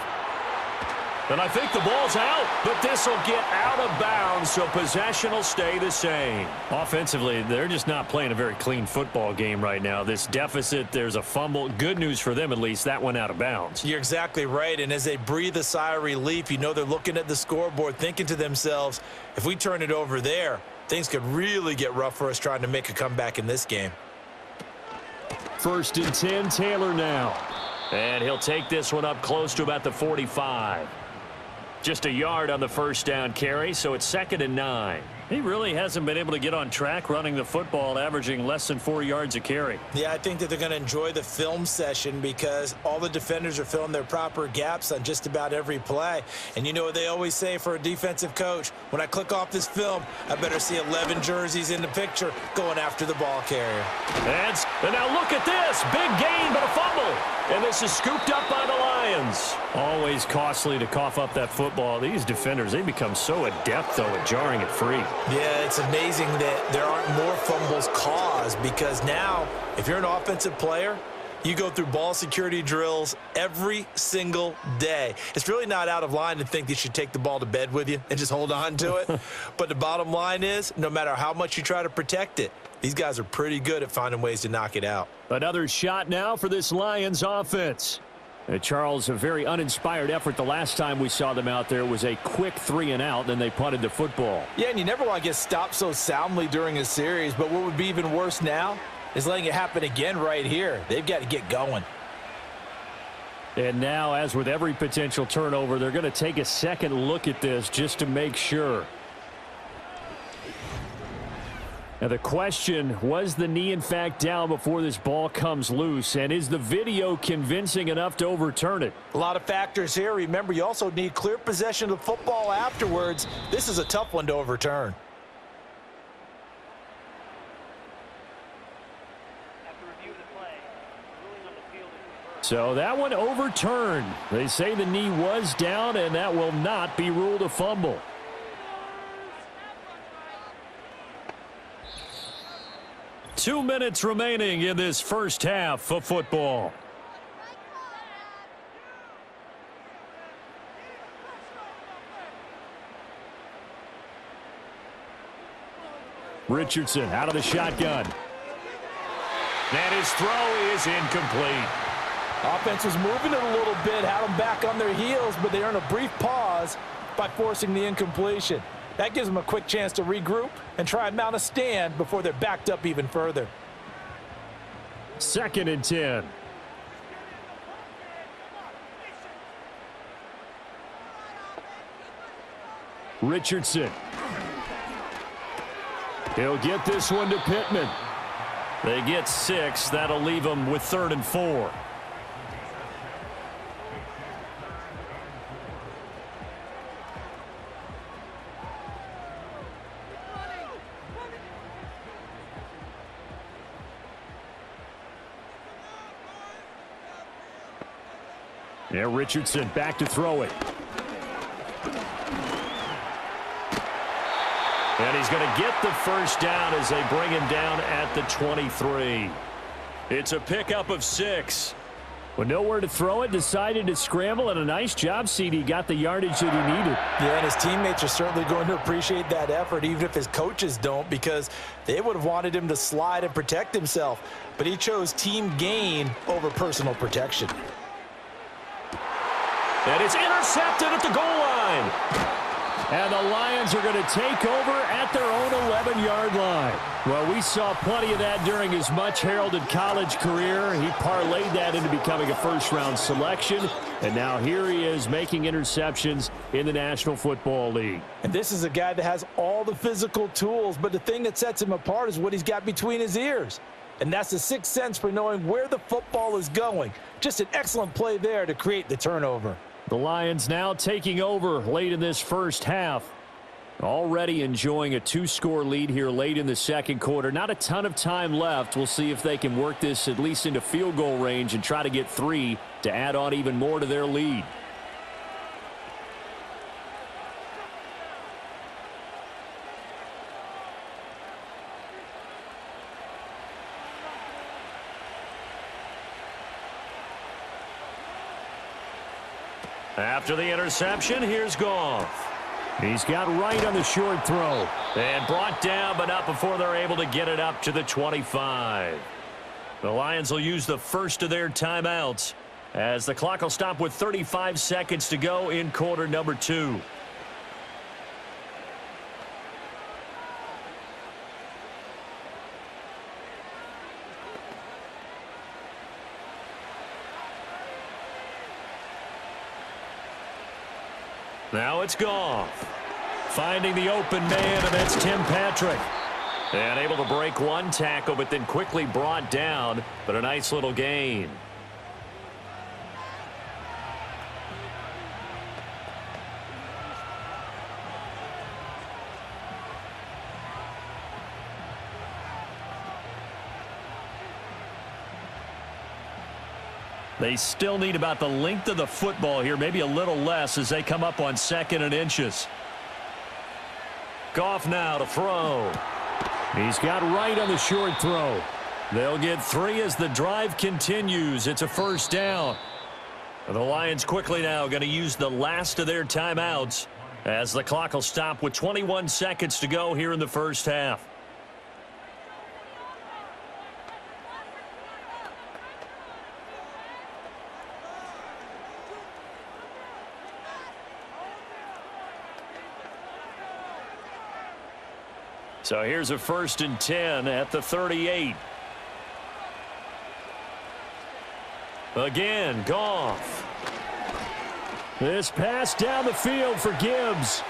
And I think the ball's out, but this will get out of bounds, so possession will stay the same. Offensively, they're just not playing a very clean football game right now. This deficit, there's a fumble. Good news for them, at least. That went out of bounds. You're exactly right, and as they breathe a sigh of relief, you know they're looking at the scoreboard, thinking to themselves, if we turn it over there, things could really get rough for us trying to make a comeback in this game. 1st and 10, Taylor now. And he'll take this one up close to about the 45. Just a yard on the first down carry, so it's 2nd and 9. He really hasn't been able to get on track running the football, averaging less than 4 yards a carry. Yeah, I think that they're going to enjoy the film session because all the defenders are filling their proper gaps on just about every play. And you know what they always say for a defensive coach? When I click off this film, I better see 11 jerseys in the picture going after the ball carrier. And now look at this. Big gain, but a fumble. And this is scooped up by the Lions. Always costly to cough up that football. These defenders, they become so adept, though, at jarring it free. Yeah, it's amazing that there aren't more fumbles caused because now, if you're an offensive player, you go through ball security drills every single day. It's really not out of line to think you should take the ball to bed with you and just hold on to it. But the bottom line is, no matter how much you try to protect it, these guys are pretty good at finding ways to knock it out. Another shot now for this Lions offense. Charles, a very uninspired effort the last time we saw them out there was a quick 3-and-out, then they punted the football. Yeah, and you never want to get stopped so soundly during a series, but what would be even worse now is letting it happen again right here. They've got to get going. And now, as with every potential turnover, they're going to take a second look at this just to make sure. Now the question, was the knee in fact down before this ball comes loose? And is the video convincing enough to overturn it? A lot of factors here. Remember, you also need clear possession of the football afterwards. This is a tough one to overturn. So that one overturned. They say the knee was down, and that will not be ruled a fumble. Two minutes remaining in this first half of football. Richardson out of the shotgun. And his throw is incomplete. Offense was moving it a little bit, had them back on their heels, but they earned a brief pause by forcing the incompletion. That gives them a quick chance to regroup and try and mount a stand before they're backed up even further. 2nd and 10. Richardson. He'll get this one to Pittman. They get 6. That'll leave them with 3rd and 4. Yeah, Richardson back to throw it. And he's going to get the first down as they bring him down at the 23. It's a pickup of 6. With nowhere to throw it, decided to scramble, and a nice job, CD. Got the yardage that he needed. Yeah, and his teammates are certainly going to appreciate that effort, even if his coaches don't, because they would have wanted him to slide and protect himself. But he chose team gain over personal protection. And it's intercepted at the goal line. And the Lions are going to take over at their own 11-yard line. Well, we saw plenty of that during his much-heralded college career. He parlayed that into becoming a first-round selection. And now here he is making interceptions in the National Football League. And this is a guy that has all the physical tools, but the thing that sets him apart is what he's got between his ears. And that's the sixth sense for knowing where the football is going. Just an excellent play there to create the turnover. The Lions now taking over late in this first half. Already enjoying a 2-score lead here late in the second quarter. Not a ton of time left. We'll see if they can work this at least into field goal range and try to get 3 to add on even more to their lead. After the interception, here's Goff. He's got right on the short throw. And brought down, but not before they're able to get it up to the 25. The Lions will use the first of their timeouts as the clock will stop with 35 seconds to go in quarter number 2. Now it's Goff. Finding the open man, and that's Tim Patrick. And able to break one tackle, but then quickly brought down, but a nice little gain. They still need about the length of the football here, maybe a little less as they come up on 2nd and inches. Goff now to throw. He's got right on the short throw. They'll get 3 as the drive continues. It's a first down. The Lions quickly now going to use the last of their timeouts as the clock will stop with 21 seconds to go here in the first half. So here's a 1st and 10 at the 38. Again, Goff. This pass down the field for Gibbs.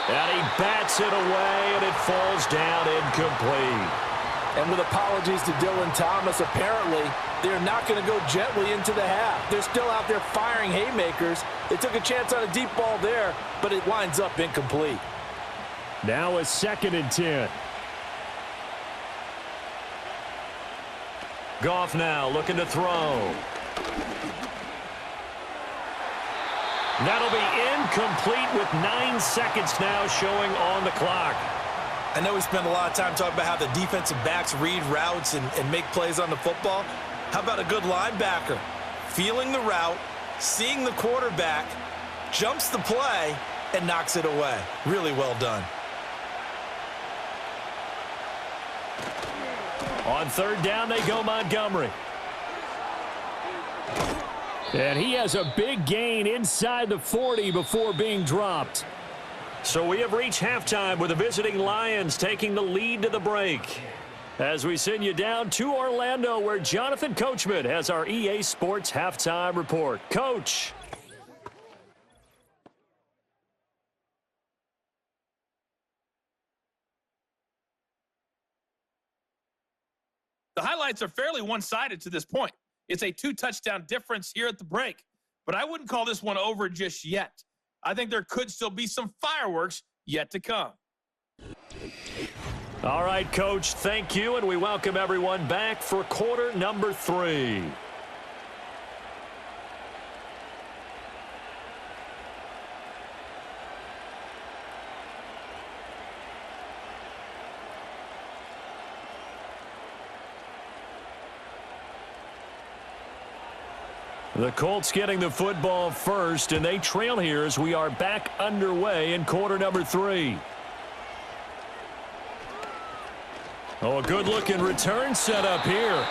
And he bats it away, and it falls down incomplete. And with apologies to Dylan Thomas, apparently they're not going to go gently into the half. They're still out there firing haymakers. They took a chance on a deep ball there, but it winds up incomplete. Now a 2nd and 10. Goff now looking to throw. That'll be incomplete with 9 seconds now showing on the clock. I know we spent a lot of time talking about how the defensive backs read routes and make plays on the football. How about a good linebacker? Feeling the route, seeing the quarterback, jumps the play, and knocks it away. Really well done. On 3rd down, they go Montgomery. And he has a big gain inside the 40 before being dropped. So we have reached halftime with the visiting Lions taking the lead to the break. As we send you down to Orlando, where Jonathan Coachman has our EA Sports Halftime Report. Coach. The highlights are fairly one-sided to this point. It's a 2-touchdown difference here at the break, but I wouldn't call this one over just yet. I think there could still be some fireworks yet to come. All right, Coach, thank you, and we welcome everyone back for quarter number 3. The Colts getting the football first, and they trail here as we are back underway in quarter number 3. Oh, a good-looking return set up here.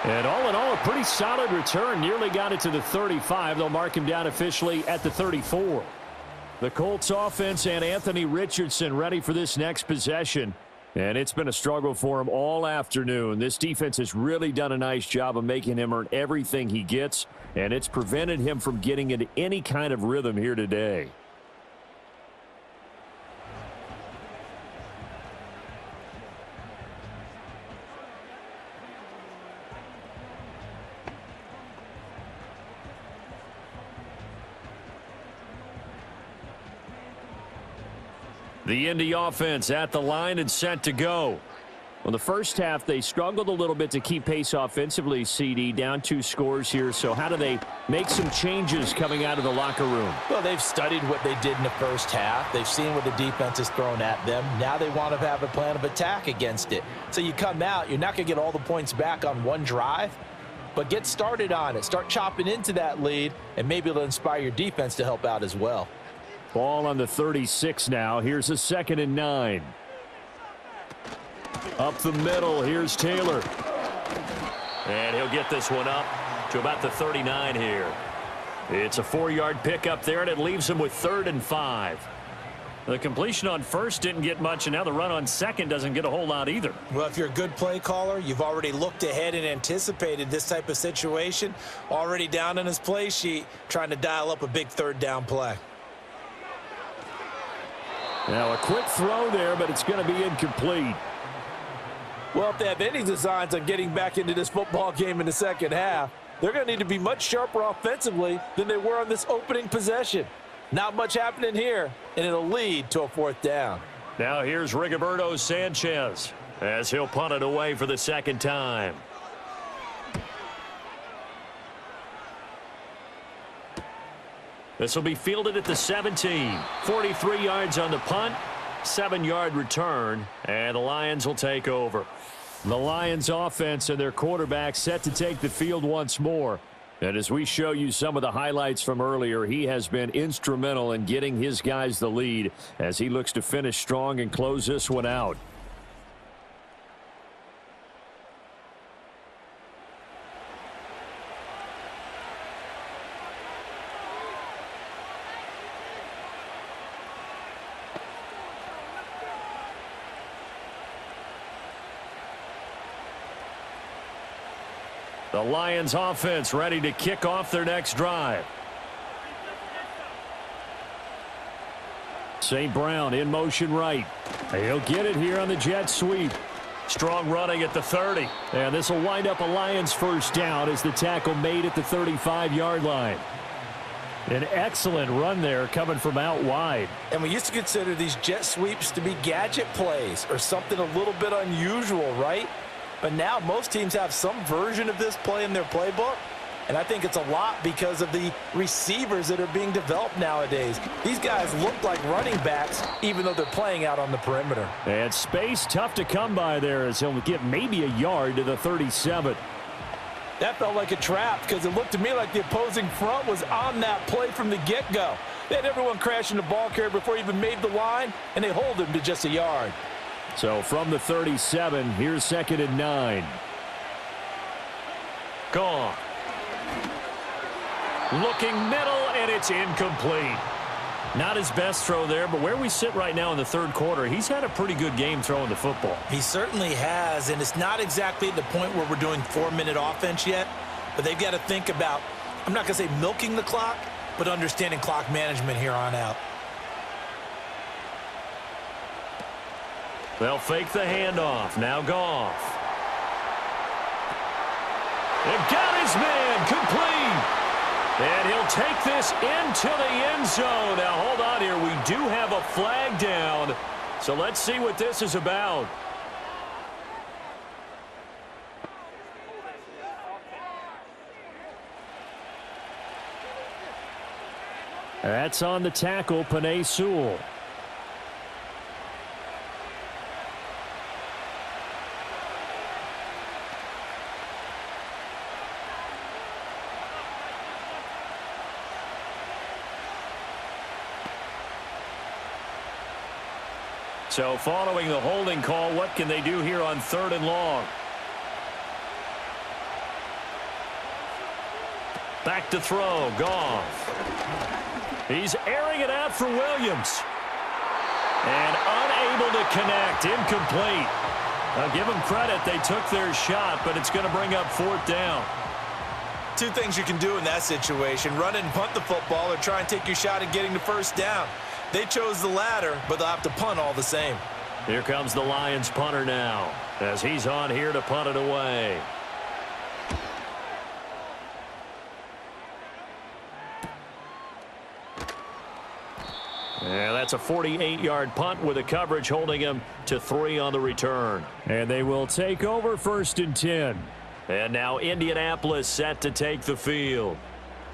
And all in all, a pretty solid return. Nearly got it to the 35. They'll mark him down officially at the 34. The Colts offense and Anthony Richardson ready for this next possession. And it's been a struggle for him all afternoon. This defense has really done a nice job of making him earn everything he gets, and it's prevented him from getting into any kind of rhythm here today. The Indy offense at the line and set to go. Well, the first half, they struggled a little bit to keep pace offensively, CD, down 2 scores here. So how do they make some changes coming out of the locker room? Well, they've studied what they did in the first half. They've seen what the defense has thrown at them. Now they want to have a plan of attack against it. So you come out, you're not going to get all the points back on one drive. but get started on it. Start chopping into that lead, and maybe it'll inspire your defense to help out as well. Ball on the 36 now. Here's a 2nd and 9. Up the middle, here's Taylor. And he'll get this one up to about the 39 here. It's a 4-yard pickup there, and it leaves him with 3rd and 5. The completion on first didn't get much, and now the run on second doesn't get a whole lot either. Well, if you're a good play caller, you've already looked ahead and anticipated this type of situation. Already down on his play sheet, trying to dial up a big 3rd down play. Now a quick throw there, but it's going to be incomplete. Well, if they have any designs on getting back into this football game in the second half, they're going to need to be much sharper offensively than they were on this opening possession. Not much happening here, and it'll lead to a 4th down. Now here's Rigoberto Sanchez as he'll punt it away for the 2nd time. This will be fielded at the 17. 43 yards on the punt, 7-yard return, and the Lions will take over. The Lions offense and their quarterback set to take the field once more. And as we show you some of the highlights from earlier, he has been instrumental in getting his guys the lead as he looks to finish strong and close this one out. The Lions offense ready to kick off their next drive. St. Brown in motion right. He'll get it here on the jet sweep. Strong running at the 30. And this will wind up a Lions 1st down as the tackle made at the 35-yard line. An excellent run there coming from out wide. And we used to consider these jet sweeps to be gadget plays or something a little bit unusual, right? But now most teams have some version of this play in their playbook. And I think it's a lot because of the receivers that are being developed nowadays. These guys look like running backs, even though they're playing out on the perimeter. And space tough to come by there as he'll get maybe a yard to the 37. That felt like a trap because it looked to me like the opposing front was on that play from the get-go. They had everyone crashing the ball carrier before he even made the line, and they hold him to just a yard. So from the 37, here's 2nd and 9. Gone. Looking middle, and it's incomplete. Not his best throw there, but where we sit right now in the 3rd quarter, he's had a pretty good game throwing the football. He certainly has, and it's not exactly at the point where we're doing 4-minute offense yet, but they've got to think about, I'm not going to say milking the clock, but understanding clock management here on out. They'll fake the handoff. Now Goff. They've got his man complete. And he'll take this into the end zone. Now, hold on here. We do have a flag down. So let's see what this is about. That's on the tackle, Penei Sewell. So following the holding call, what can they do here on 3rd and long? Back to throw, Goff. He's airing it out for Williams. And unable to connect, incomplete. I'll give them credit, they took their shot, but it's going to bring up 4th down. Two things you can do in that situation, run and punt the football or try and take your shot at getting the 1st down. They chose the latter, but they'll have to punt all the same. Here comes the Lions punter now as he's on here to punt it away. And that's a 48-yard punt with a coverage holding him to 3 on the return. And they will take over 1st and 10. And now Indianapolis set to take the field.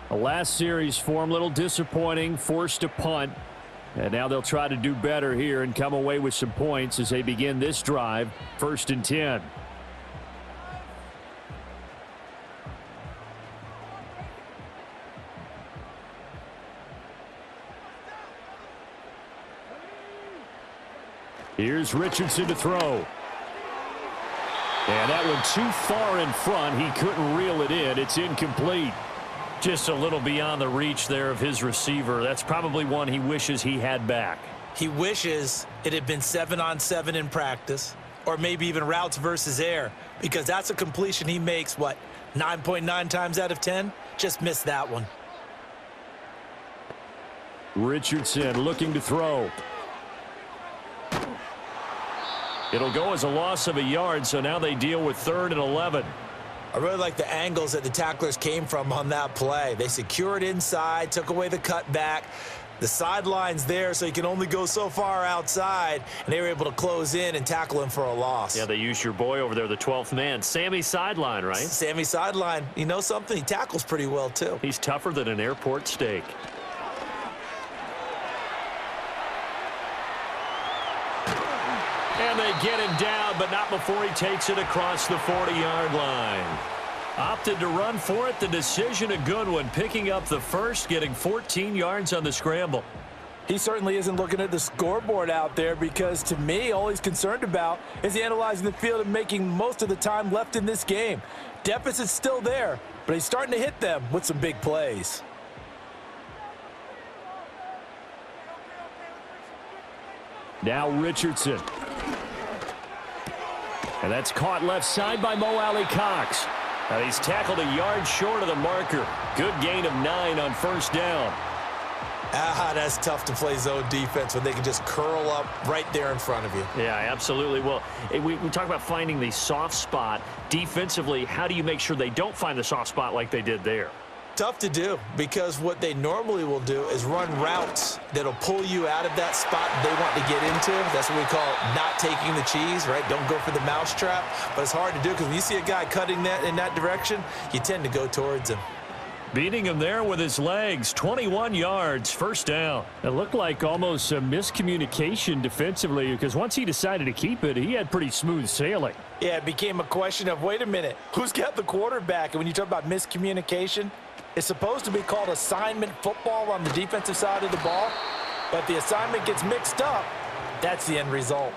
The last series form a little disappointing, forced to punt. And now they'll try to do better here and come away with some points as they begin this drive, 1st and 10. Here's Richardson to throw. And that one too far in front. He couldn't reel it in. It's incomplete. Just a little beyond the reach there of his receiver. That's probably one he wishes he had back. He wishes it had been 7-on-7 in practice, or maybe even routes versus air, because that's a completion he makes, 9.9 times out of 10? Just missed that one. Richardson looking to throw. It'll go as a loss of a yard, so now they deal with 3rd and 11. I really like the angles that the tacklers came from on that play. They secured inside, took away the cutback. The sideline's there, so you can only go so far outside, and they were able to close in and tackle him for a loss. Yeah, they used your boy over there, the 12th man, Sammy Sideline, right? Sammy Sideline. You know something? He tackles pretty well, too. He's tougher than an airport steak. And they get him down, but not before he takes it across the 40-yard line. Opted to run for it. The decision a good one. Picking up the first, getting 14 yards on the scramble. He certainly isn't looking at the scoreboard out there because, to me, all he's concerned about is analyzing the field and making most of the time left in this game. Deficit's still there, but he's starting to hit them with some big plays. Now Richardson. And that's caught left side by Mo Alley-Cox. Now he's tackled a yard short of the marker. Good gain of 9 on first down. That's tough to play zone defense when they can just curl up right there in front of you. Yeah, absolutely. Well, we talk about finding the soft spot. Defensively, how do you make sure they don't find the soft spot like they did there? Tough to do, because what they normally will do is run routes that'll pull you out of that spot they want to get into. That's what we call not taking the cheese, right? Don't go for the mousetrap. But it's hard to do because when you see a guy cutting that in that direction, you tend to go towards him. Beating him there with his legs, 21 yards, first down. It looked like almost a miscommunication defensively because once he decided to keep it, he had pretty smooth sailing. Yeah, it became a question of, wait a minute, who's got the quarterback? And when you talk about miscommunication, it's supposed to be called assignment football on the defensive side of the ball, but the assignment gets mixed up. That's the end result.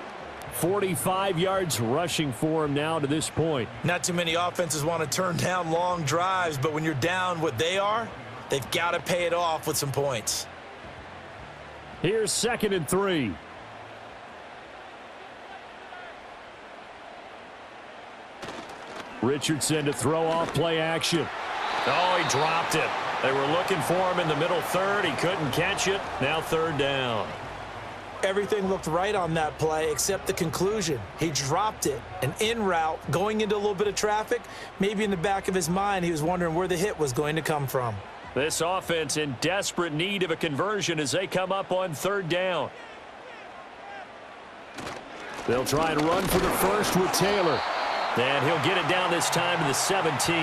45 yards rushing for him now to this point. Not too many offenses want to turn down long drives, but when you're down what they are, they've got to pay it off with some points. Here's 2nd and 3. Richardson to throw off play action. Oh, he dropped it. They were looking for him in the middle third. He couldn't catch it. Now 3rd down. Everything looked right on that play except the conclusion. He dropped it. An in route, going into a little bit of traffic. Maybe in the back of his mind, he was wondering where the hit was going to come from. This offense in desperate need of a conversion as they come up on 3rd down. They'll try and run for the first with Taylor. And he'll get it down this time to the 17.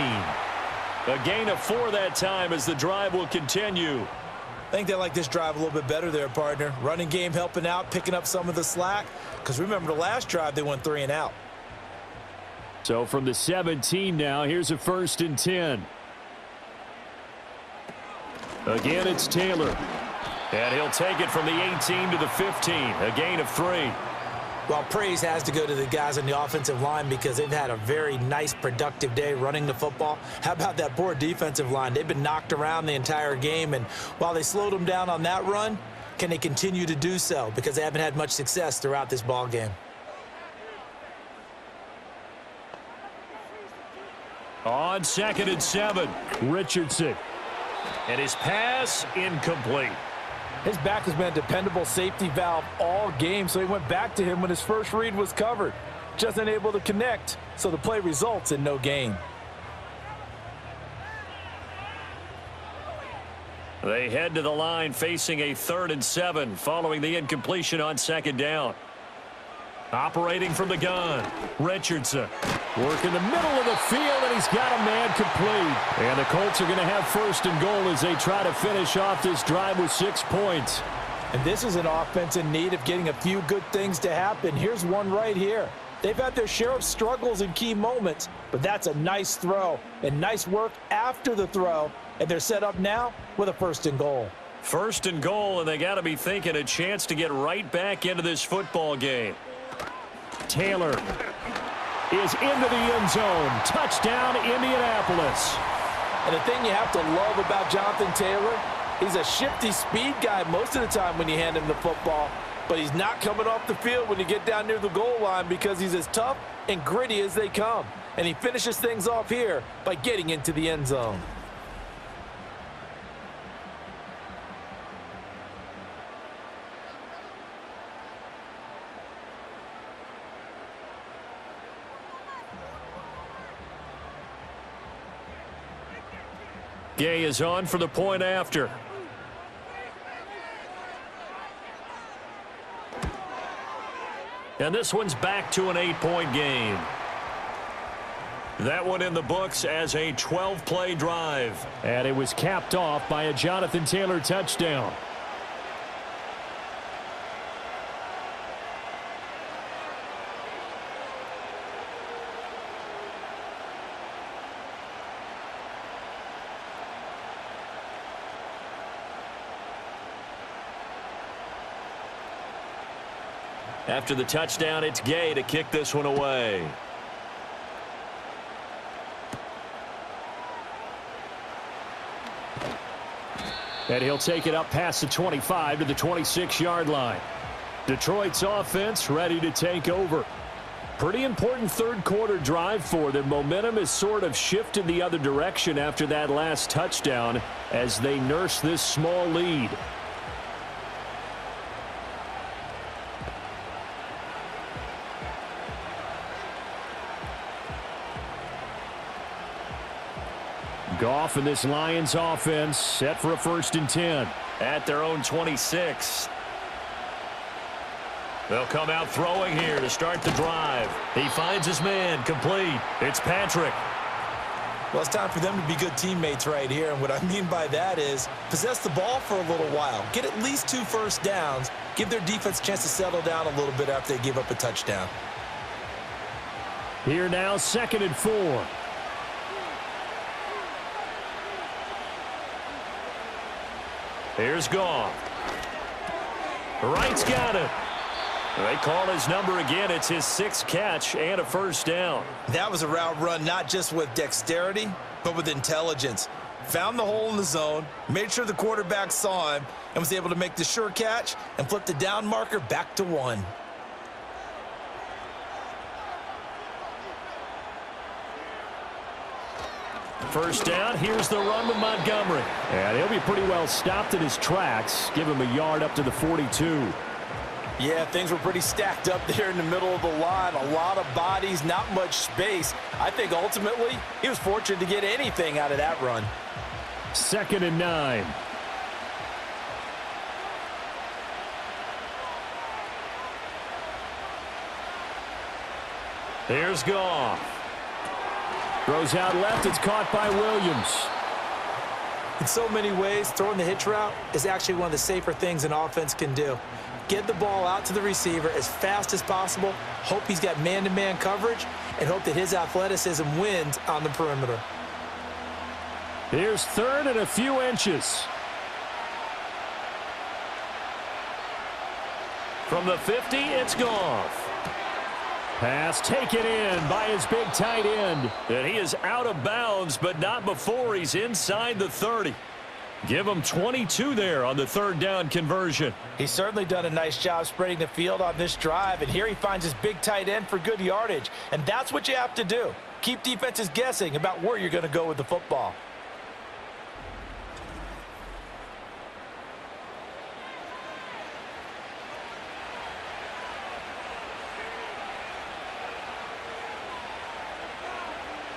A gain of 4 that time as the drive will continue. I think they like this drive a little bit better there, partner. Running game helping out, picking up some of the slack. Because remember, the last drive, they went 3 and out. So from the 17 now, here's a 1st and 10. Again, it's Taylor. And he'll take it from the 18 to the 15. A gain of 3. Well, praise has to go to the guys on the offensive line because they've had a very nice, productive day running the football. How about that poor defensive line? They've been knocked around the entire game, and while they slowed them down on that run, can they continue to do so? Because they haven't had much success throughout this ball game. On 2nd and 7, Richardson. And his pass incomplete. His back has been a dependable safety valve all game, so he went back to him when his first read was covered. Just unable to connect, so the play results in no gain. They head to the line facing a 3rd and 7 following the incompletion on 2nd down. Operating from the gun, Richardson. Work in the middle of the field, and he's got a man complete. And the Colts are going to have 1st and goal as they try to finish off this drive with 6 points. And this is an offense in need of getting a few good things to happen. Here's one right here. They've had their share of struggles in key moments, but that's a nice throw and nice work after the throw. And they're set up now with a 1st and goal. 1st and goal, and they got to be thinking a chance to get right back into this football game. Taylor is into the end zone. Touchdown, Indianapolis. And the thing you have to love about Jonathan Taylor, he's a shifty speed guy most of the time when you hand him the football, but he's not coming off the field when you get down near the goal line because he's as tough and gritty as they come. And he finishes things off here by getting into the end zone. Gay is on for the point after. And this one's back to an 8-point game. That one in the books as a 12-play drive. And it was capped off by a Jonathan Taylor touchdown. After the touchdown, it's Gay to kick this one away. And he'll take it up past the 25 to the 26-yard line. Detroit's offense ready to take over. Pretty important third-quarter drive for them. Momentum has sort of shifted the other direction after that last touchdown as they nurse this small lead. Goff and this Lions offense set for a 1st and 10 at their own 26. They'll come out throwing here to start the drive. He finds his man complete. It's Patrick. Well, it's time for them to be good teammates right here. And what I mean by that is possess the ball for a little while. Get at least 2 first downs. Give their defense a chance to settle down a little bit after they give up a touchdown. Here now, 2nd and 4. Here's Goff. Wright's got it. They call his number again. It's his 6th catch and a 1st down. That was a route run not just with dexterity, but with intelligence. Found the hole in the zone, made sure the quarterback saw him, and was able to make the sure catch and flip the down marker back to 1. First down, here's the run with Montgomery. And he'll be pretty well stopped in his tracks. Give him a yard up to the 42. Yeah, things were pretty stacked up there in the middle of the line. A lot of bodies, not much space. I think ultimately he was fortunate to get anything out of that run. 2nd and 9. Here's Goff. Throws out left. It's caught by Williams. In so many ways, throwing the hitch route is actually one of the safer things an offense can do. Get the ball out to the receiver as fast as possible, hope he's got man-to-man coverage, and hope that his athleticism wins on the perimeter. Here's 3rd and a few inches. From the 50, it's Goff. Pass taken in by his big tight end. And he is out of bounds, but not before he's inside the 30. Give him 22 there on the 3rd down conversion. He's certainly done a nice job spreading the field on this drive, and here he finds his big tight end for good yardage. And that's what you have to do. Keep defenses guessing about where you're going to go with the football.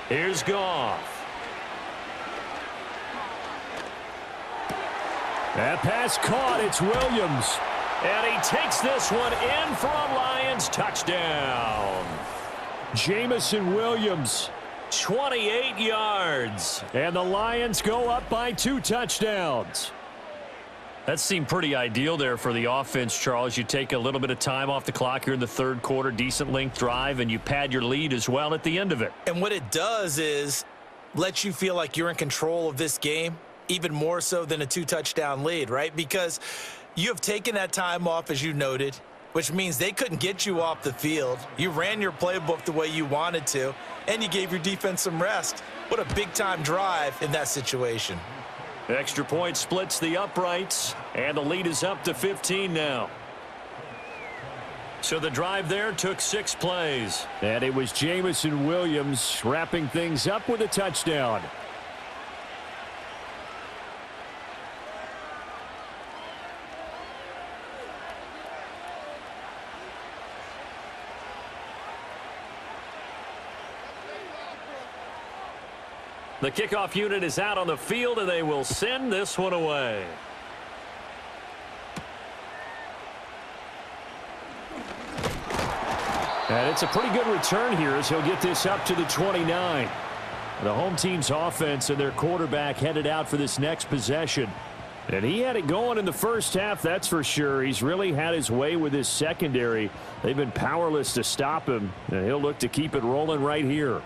Here's Goff. That pass caught. It's Williams. And he takes this one in for a Lions touchdown. Jamison Williams, 28 yards. And the Lions go up by 2 touchdowns. That seemed pretty ideal there for the offense, Charles. You take a little bit of time off the clock here in the 3rd quarter, decent length drive, and you pad your lead as well at the end of it. And what it does is let you feel like you're in control of this game, even more so than a 2-touchdown lead, right? Because you have taken that time off, as you noted. which means they couldn't get you off the field. You ran your playbook the way you wanted to, and you gave your defense some rest. What a big-time drive in that situation. Extra point splits the uprights, and the lead is up to 15 now. So the drive there took 6 plays. And it was Jameson Williams wrapping things up with a touchdown. The kickoff unit is out on the field, and they will send this one away. And it's a pretty good return here as he'll get this up to the 29. The home team's offense and their quarterback headed out for this next possession. And he had it going in the first half, that's for sure. He's really had his way with his secondary. They've been powerless to stop him, and he'll look to keep it rolling right here.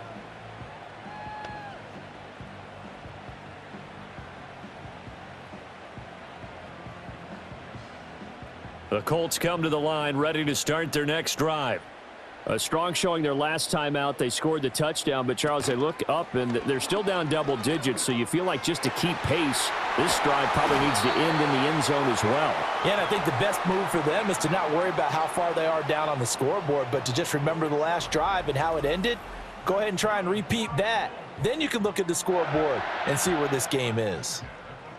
The Colts come to the line ready to start their next drive. A strong showing their last time out. They scored the touchdown, but Charles, they look up and they're still down double digits, so you feel like just to keep pace, this drive probably needs to end in the end zone as well. Yeah, and I think the best move for them is to not worry about how far they are down on the scoreboard, but to just remember the last drive and how it ended. Go ahead and try and repeat that. Then you can look at the scoreboard and see where this game is.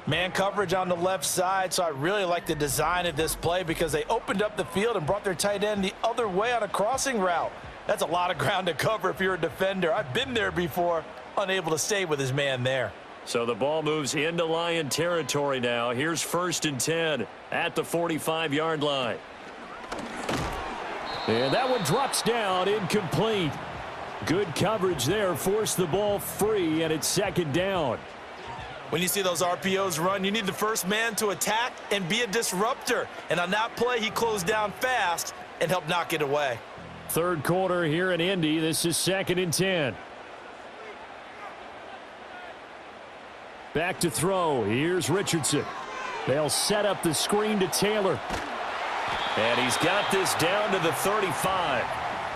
Man coverage on the left side, so I really like the design of this play because they opened up the field and brought their tight end the other way on a crossing route. That's a lot of ground to cover if you're a defender. I've been there before, unable to stay with his man there. So the ball moves into Lion territory now. Here's 1st and 10 at the 45-yard line. And that one drops down, incomplete. Good coverage there, forced the ball free, and it's 2nd down. When you see those RPOs run, you need the first man to attack and be a disruptor. And on that play, he closed down fast and helped knock it away. 3rd quarter here in Indy. This is 2nd and 10. Back to throw. Here's Richardson. They'll set up the screen to Taylor. And he's got this down to the 35.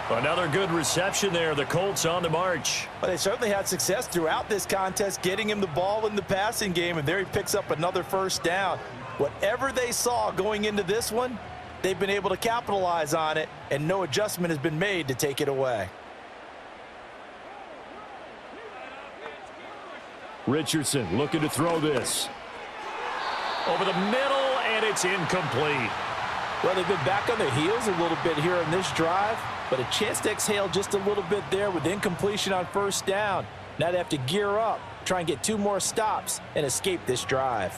Another good reception there. The Colts on the march. Well, they certainly had success throughout this contest, getting him the ball in the passing game, and there he picks up another 1st down. Whatever they saw going into this one, they've been able to capitalize on it, and no adjustment has been made to take it away. Richardson looking to throw this. Over the middle, and it's incomplete. Well, they've been back on their heels a little bit here in this drive, but a chance to exhale just a little bit there with incompletion on 1st down. Now they have to gear up, try and get 2 more stops and escape this drive.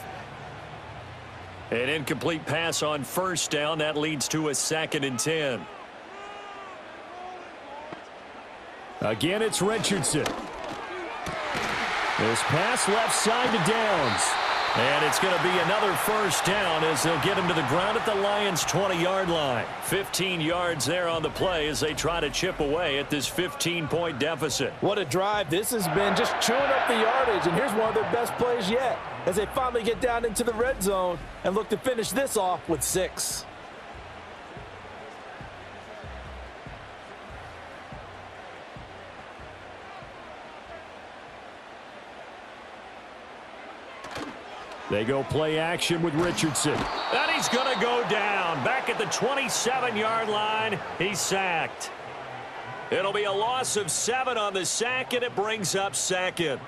An incomplete pass on 1st down. That leads to a 2nd and 10. Again, it's Richardson. This pass left side to Downs. And it's going to be another 1st down as they'll get him to the ground at the Lions' 20-yard line. 15 yards there on the play as they try to chip away at this 15-point deficit. What a drive this has been, just chewing up the yardage. And here's one of their best plays yet as they finally get down into the red zone and look to finish this off with 6. They go play action with Richardson. And he's going to go down. Back at the 27-yard line, he's sacked. It'll be a loss of 7 on the sack, and it brings up 2nd.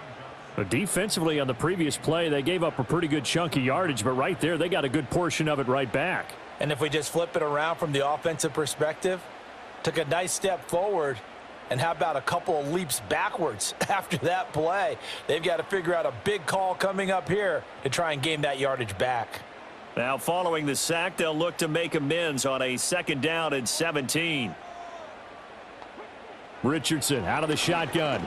Defensively on the previous play, they gave up a pretty good chunk of yardage, but right there, they got a good portion of it right back. And if we just flip it around from the offensive perspective, took a nice step forward, and how about a couple of leaps backwards after that play? They've got to figure out a big call coming up here to try and gain that yardage back. Now following the sack, they'll look to make amends on a 2nd down and 17. Richardson out of the shotgun.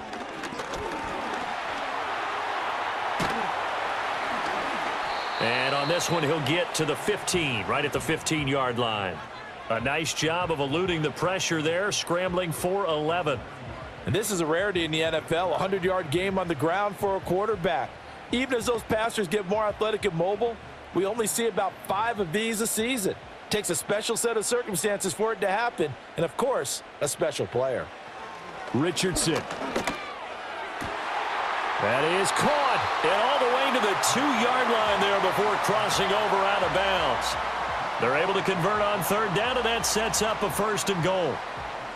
And on this one, he'll get to the 15, right at the 15-yard line. A nice job of eluding the pressure there, scrambling for 11. And this is a rarity in the NFL, a 100-yard game on the ground for a quarterback. Even as those passers get more athletic and mobile, we only see about 5 of these a season. Takes a special set of circumstances for it to happen, and of course, a special player. Richardson. That is caught, and all the way to the 2-yard line there before crossing over out of bounds. They're able to convert on third down, and that sets up a 1st and goal.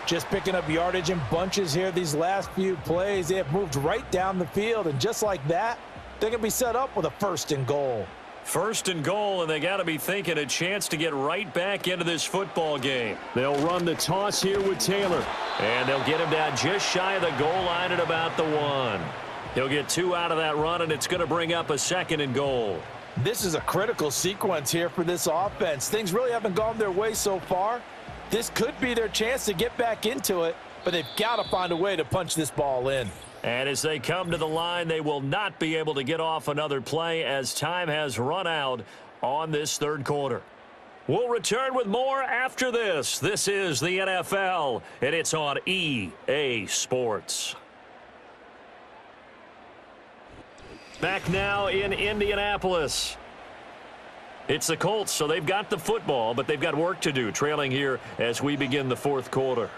Just picking up yardage in bunches here these last few plays. They have moved right down the field, and just like that, they're going to be set up with a 1st and goal. 1st and goal, and they got to be thinking a chance to get right back into this football game. They'll run the toss here with Taylor, and they'll get him down just shy of the goal line at about the 1. He'll get 2 out of that run, and it's going to bring up a 2nd and goal. This is a critical sequence here for this offense. Things really haven't gone their way so far. This could be their chance to get back into it, but they've got to find a way to punch this ball in. And as they come to the line, they will not be able to get off another play as time has run out on this 3rd quarter. We'll return with more after this. This is the NFL, and it's on EA Sports. Back now in Indianapolis. It's the Colts, so they've got the football, but they've got work to do, trailing here as we begin the 4th quarter.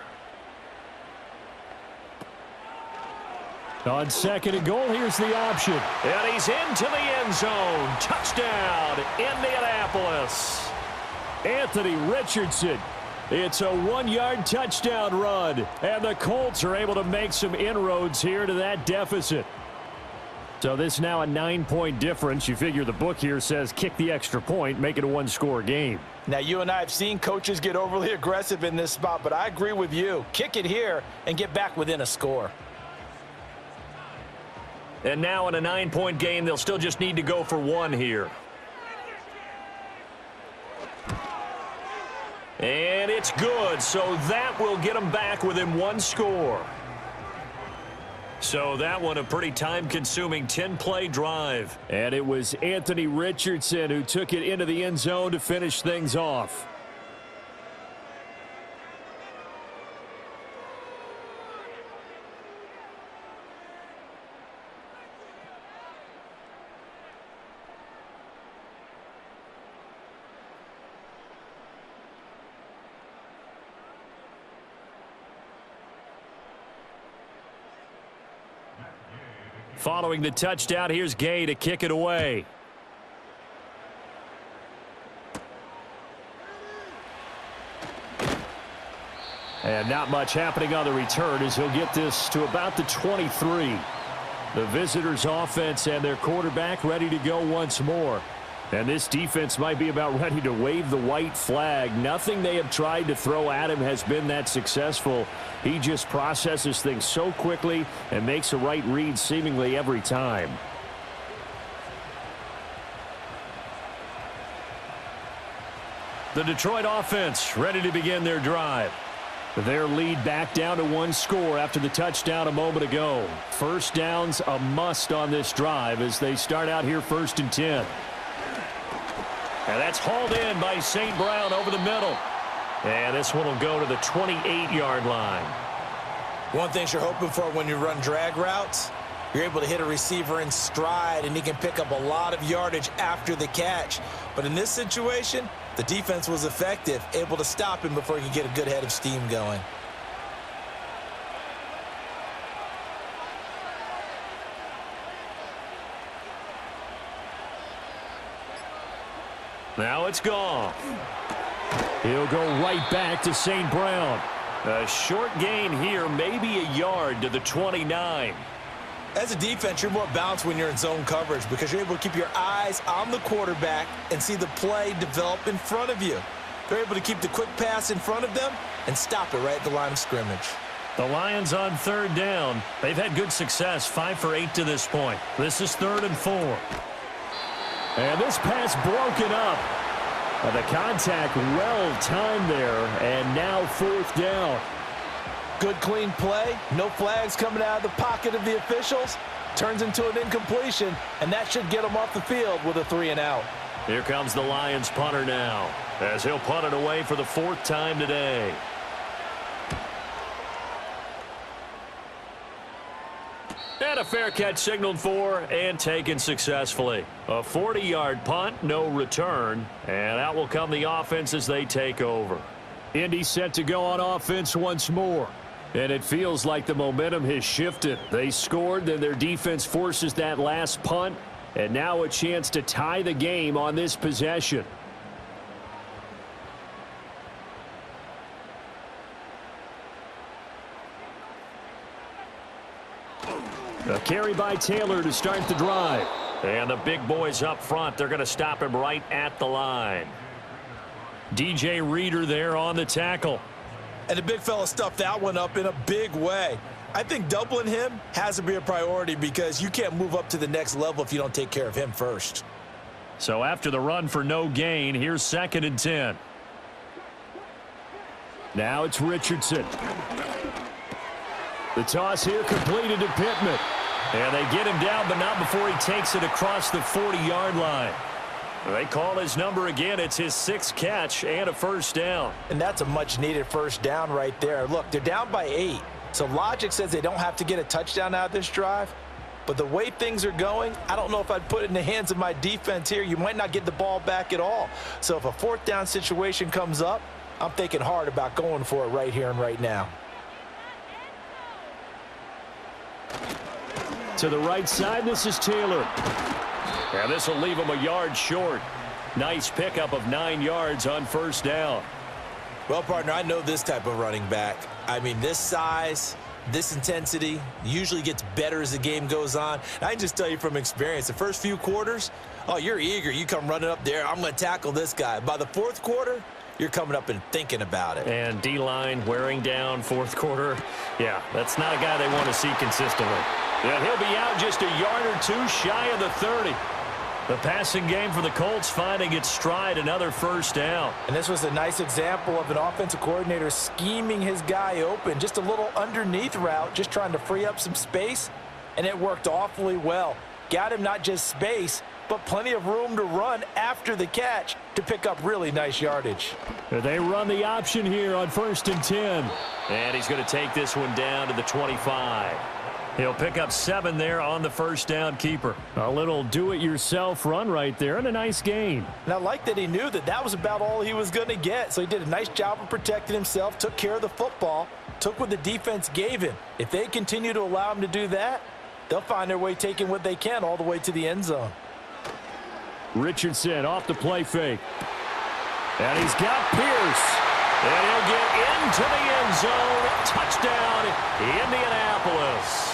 On 2nd and goal, here's the option. And he's into the end zone. Touchdown, Indianapolis. Anthony Richardson. It's a 1-yard touchdown run, and the Colts are able to make some inroads here to that deficit. So this is now a 9-point difference. You figure the book here says kick the extra point, make it a 1-score game. Now, you and I have seen coaches get overly aggressive in this spot, but I agree with you. Kick it here and get back within a score. And now in a 9-point game, they'll still just need to go for 1 here. And it's good, so that will get them back within 1 score. So that one a pretty time-consuming 10-play drive. And it was Anthony Richardson who took it into the end zone to finish things off. Following the touchdown, here's Gay to kick it away. And not much happening on the return as he'll get this to about the 23. The visitors' offense and their quarterback ready to go once more. And this defense might be about ready to wave the white flag. Nothing they have tried to throw at him has been that successful. He just processes things so quickly and makes a right read seemingly every time. The Detroit offense ready to begin their drive. Their lead back down to 1 score after the touchdown a moment ago. First down's a must on this drive as they start out here 1st and 10. And that's hauled in by St. Brown over the middle. And this one will go to the 28-yard line. One thing you're hoping for when you run drag routes, you're able to hit a receiver in stride, and he can pick up a lot of yardage after the catch. But in this situation, the defense was effective, able to stop him before he could get a good head of steam going. Now it's gone. He'll go right back to St. Brown. A short gain here, maybe a yard to the 29. As a defense, you're more balanced when you're in zone coverage because you're able to keep your eyes on the quarterback and see the play develop in front of you. They're able to keep the quick pass in front of them and stop it right at the line of scrimmage. The Lions on 3rd down. They've had good success, 5 for 8 to this point. This is 3rd and 4. And this pass broken up. The contact well timed there, and now 4th down. Good clean play. No flags coming out of the pocket of the officials. Turns into an incompletion, and that should get them off the field with a 3-and-out. Here comes the Lions punter now, as he'll punt it away for the 4th time today. And a fair catch signaled for and taken successfully. A 40-yard punt, no return. And out will come the offense as they take over. Indy set to go on offense once more. And it feels like the momentum has shifted. They scored, then their defense forces that last punt. And now a chance to tie the game on this possession. A carry by Taylor to start the drive. And the big boys up front, they're going to stop him right at the line. DJ Reader there on the tackle. And the big fella stuffed that one up in a big way. I think doubling him has to be a priority because you can't move up to the next level if you don't take care of him first. So after the run for no gain, here's 2nd and 10. Now it's Richardson. The toss here completed to Pittman. And they get him down, but not before he takes it across the 40-yard line. They call his number again. It's his 6th catch and a first down. And that's a much-needed first down right there. Look, they're down by 8. So logic says they don't have to get a touchdown out of this drive. But the way things are going, I don't know if I'd put it in the hands of my defense here. You might not get the ball back at all. So if a 4th down situation comes up, I'm thinking hard about going for it right here and right now. To the right side, this is Taylor. And this will leave him a yard short. Nice pickup of 9 yards on first down. Well, partner, I know this type of running back. I mean, this size, this intensity usually gets better as the game goes on. And I can just tell you from experience, the first few quarters, oh, you're eager. You come running up there, I'm going to tackle this guy. By the 4th quarter, you're coming up and thinking about it. And D-line wearing down 4th quarter. Yeah, that's not a guy they want to see consistently. And he'll be out just a yard or 2 shy of the 30. The passing game for the Colts finding its stride, another first down. And this was a nice example of an offensive coordinator scheming his guy open. Just a little underneath route, just trying to free up some space, and it worked awfully well. Got him not just space, but plenty of room to run after the catch to pick up really nice yardage. They run the option here on 1st and 10. And he's going to take this one down to the 25. He'll pick up 7 there on the first down keeper. A little do-it-yourself run right there and a nice gain. And I like that he knew that that was about all he was going to get. So he did a nice job of protecting himself, took care of the football, took what the defense gave him. If they continue to allow him to do that, they'll find their way taking what they can all the way to the end zone. Richardson off the play fake. And he's got Pierce. And he'll get into the end zone. Touchdown, Indianapolis.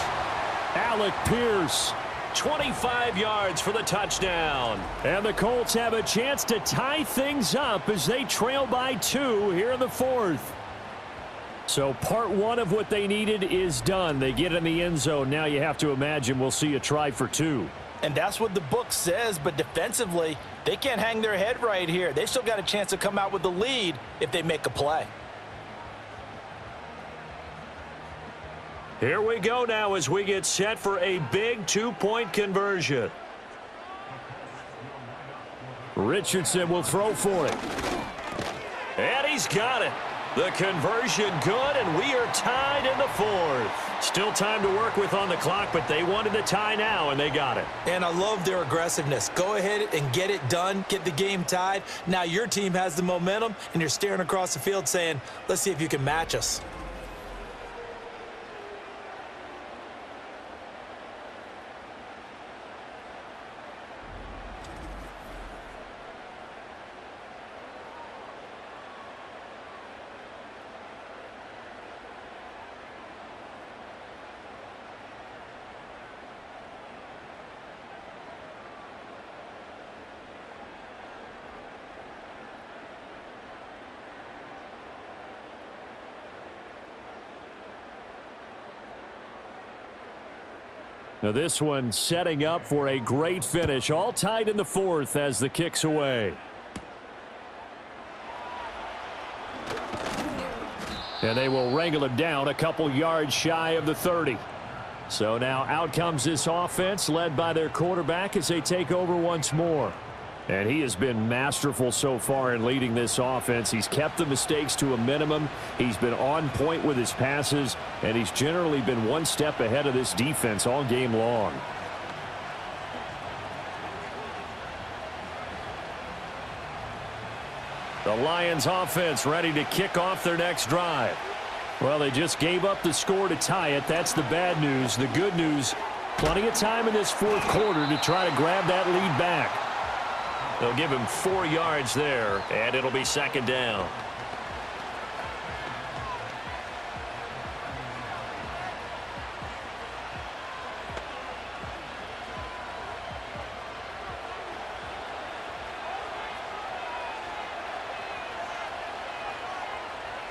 Alec Pierce, 25 yards for the touchdown. And the Colts have a chance to tie things up as they trail by 2 here in the 4th. So part 1 of what they needed is done. They get in the end zone. Now you have to imagine we'll see a try for 2. And that's what the book says, but defensively, they can't hang their head right here. They still got a chance to come out with the lead if they make a play. Here we go now as we get set for a big 2-point conversion. Richardson will throw for it. And he's got it. The conversion good, and we are tied in the 4th. Still time to work with on the clock, but they wanted the tie now, and they got it. And I love their aggressiveness. Go ahead and get it done, get the game tied. Now your team has the momentum, and you're staring across the field saying, let's see if you can match us. Now this one setting up for a great finish. All tied in the 4th as the kick's away. And they will wrangle him down a couple yards shy of the 30. So now out comes this offense led by their quarterback as they take over once more. And he has been masterful so far in leading this offense. He's kept the mistakes to a minimum. He's been on point with his passes, and he's generally been one step ahead of this defense all game long. The Lions offense ready to kick off their next drive. Well, they just gave up the score to tie it. That's the bad news. The good news, plenty of time in this fourth quarter to try to grab that lead back. They'll give him 4 yards there, and it'll be second down.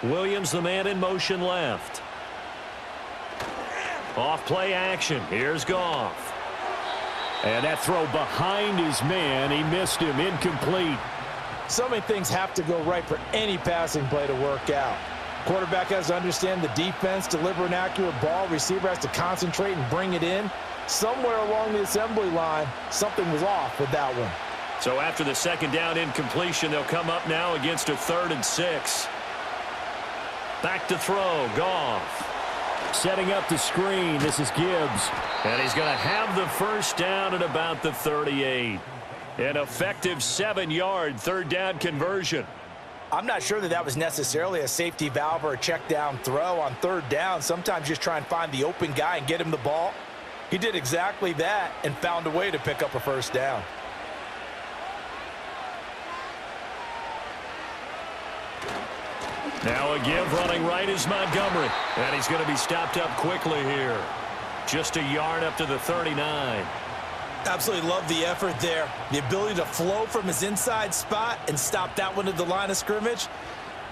Williams, the man in motion left. Off play action. Here's Goff. And that throw behind his man. He missed him. Incomplete. So many things have to go right for any passing play to work out. Quarterback has to understand the defense, deliver an accurate ball. Receiver has to concentrate and bring it in. Somewhere along the assembly line, something was off with that one. So after the second down incompletion, they'll come up now against a 3rd and 6. Back to throw. Goff. Setting up the screen. This is Gibbs. And he's going to have the first down at about the 38. An effective 7-yard 3rd down conversion. I'm not sure that was necessarily a safety valve or a check down throw on 3rd down. Sometimes just try and find the open guy and get him the ball. He did exactly that and found a way to pick up a first down. Now a give running right is Montgomery. And he's going to be stopped up quickly here. Just a yard up to the 39. Absolutely love the effort there. The ability to flow from his inside spot and stop that one at the line of scrimmage.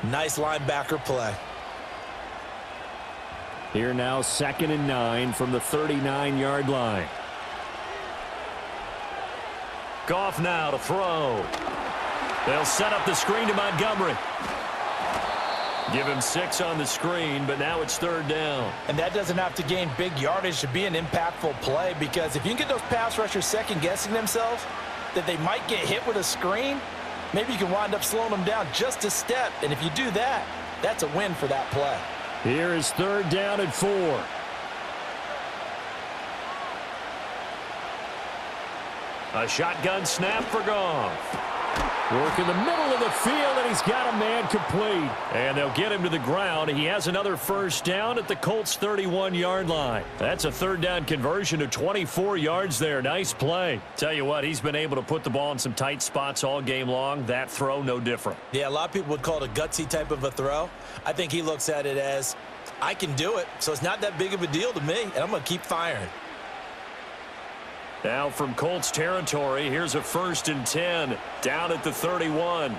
Nice linebacker play. Here now 2nd and 9 from the 39-yard line. Goff now to throw. They'll set up the screen to Montgomery. Give him 6 on the screen, but now it's 3rd down. And that doesn't have to gain big yardage to be an impactful play, because if you can get those pass rushers second-guessing themselves that they might get hit with a screen, maybe you can wind up slowing them down just a step. And if you do that, that's a win for that play. Here is 3rd down and 4. A shotgun snap for Goff. Work in the middle of the field, and he's got a man complete. And they'll get him to the ground. He has another first down at the Colts' 31-yard line. That's a 3rd down conversion of 24 yards there. Nice play. Tell you what, he's been able to put the ball in some tight spots all game long. That throw, no different. Yeah, a lot of people would call it a gutsy type of a throw. I think he looks at it as, I can do it, so it's not that big of a deal to me, and I'm going to keep firing. Now from Colts territory, here's a 1st and 10 down at the 31.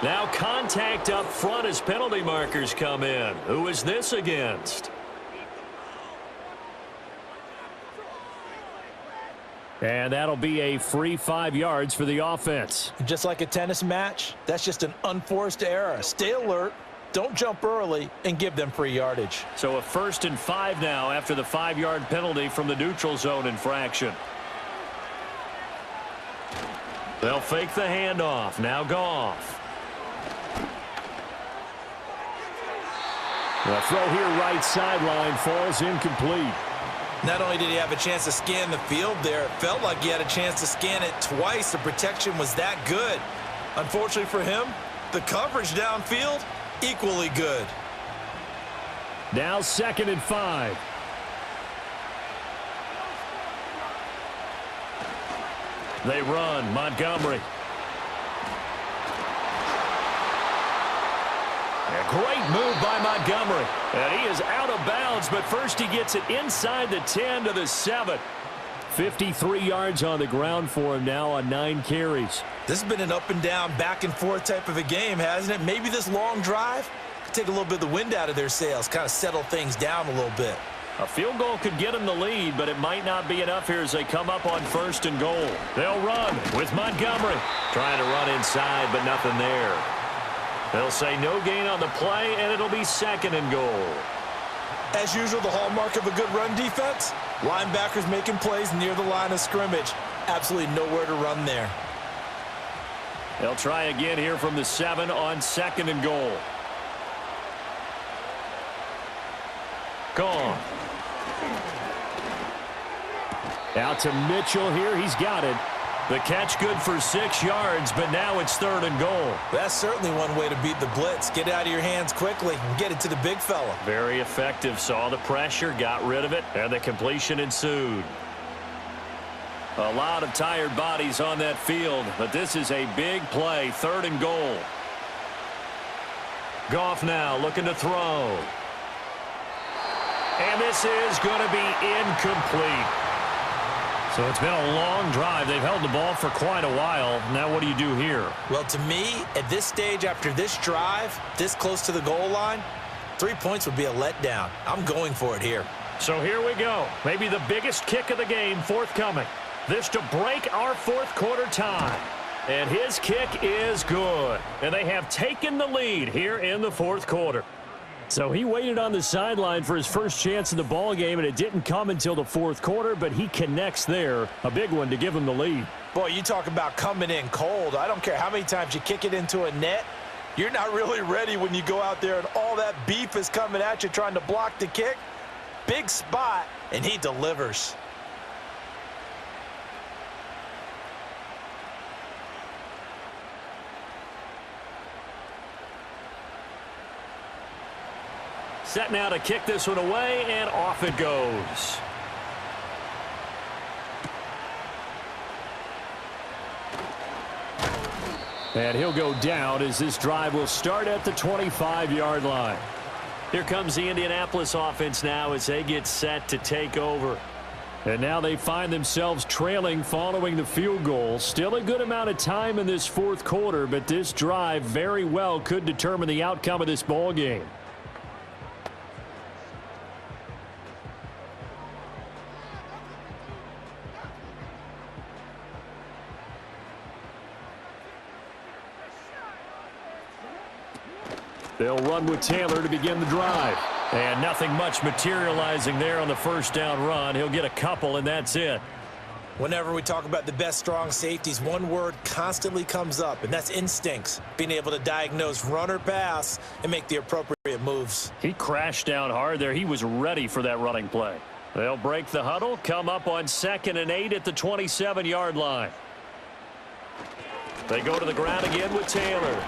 Now contact up front as penalty markers come in. Who is this against? And that'll be a free 5 yards for the offense. Just like a tennis match, that's just an unforced error. Stay alert. Don't jump early and give them free yardage. So a 1st and 5 now after the 5-yard penalty from the neutral zone infraction. They'll fake the handoff. Now Goff. The throw here right sideline falls incomplete. Not only did he have a chance to scan the field there, it felt like he had a chance to scan it twice. The protection was that good. Unfortunately for him, the coverage downfield, equally good. Now 2nd and 5. They run. Montgomery. A great move by Montgomery. And he is out of bounds, but first he gets it inside the 10 to the 7. 53 yards on the ground for him now on 9 carries. This has been an up and down, back and forth type of a game, hasn't it? Maybe this long drive could take a little bit of the wind out of their sails, kind of settle things down a little bit. A field goal could get them the lead, but it might not be enough here as they come up on 1st and goal. They'll run with Montgomery. Trying to run inside, but nothing there. They'll say no gain on the play, and it'll be 2nd and goal. As usual, the hallmark of a good run defense, linebackers making plays near the line of scrimmage. Absolutely nowhere to run there. They'll try again here from the 7 on 2nd and goal. Gone. Out to Mitchell here. He's got it. The catch good for 6 yards, but now it's 3rd and goal. That's certainly one way to beat the blitz. Get it out of your hands quickly and get it to the big fella. Very effective. Saw the pressure, got rid of it, and the completion ensued. A lot of tired bodies on that field, but this is a big play. 3rd and goal. Goff now looking to throw. And this is going to be incomplete. So it's been a long drive. They've held the ball for quite a while. Now what do you do here? Well, to me, at this stage after this drive, this close to the goal line, 3 points would be a letdown. I'm going for it here. So here we go. Maybe the biggest kick of the game forthcoming. This to break our 4th quarter tie. And his kick is good. And they have taken the lead here in the 4th quarter. So he waited on the sideline for his first chance in the ball game, and it didn't come until the 4th quarter, but he connects there. A big one to give him the lead. Boy, you talk about coming in cold. I don't care how many times you kick it into a net. You're not really ready when you go out there and all that beef is coming at you trying to block the kick. Big spot, and he delivers. Set now to kick this one away, and off it goes. And he'll go down as this drive will start at the 25-yard line. Here comes the Indianapolis offense now as they get set to take over. And now they find themselves trailing following the field goal. Still a good amount of time in this 4th quarter, but this drive very well could determine the outcome of this ball game. They'll run with Taylor to begin the drive. And nothing much materializing there on the 1st down run. He'll get a couple, and that's it. Whenever we talk about the best strong safeties, one word constantly comes up, and that's instincts. Being able to diagnose run or pass and make the appropriate moves. He crashed down hard there. He was ready for that running play. They'll break the huddle, come up on 2nd and 8 at the 27-yard line. They go to the ground again with Taylor.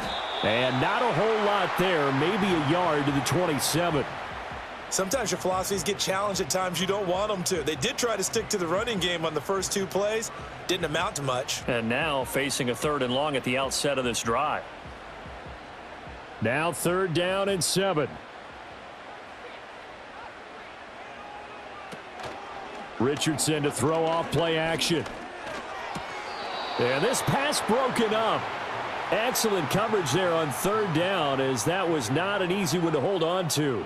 And not a whole lot there, maybe a yard to the 27. Sometimes your philosophies get challenged at times you don't want them to. They did try to stick to the running game on the first 2 plays. Didn't amount to much. And now facing a 3rd and long at the outset of this drive. Now 3rd down and 7. Richardson to throw off play action. And this pass broken up. Excellent coverage there on 3rd down, as that was not an easy one to hold on to.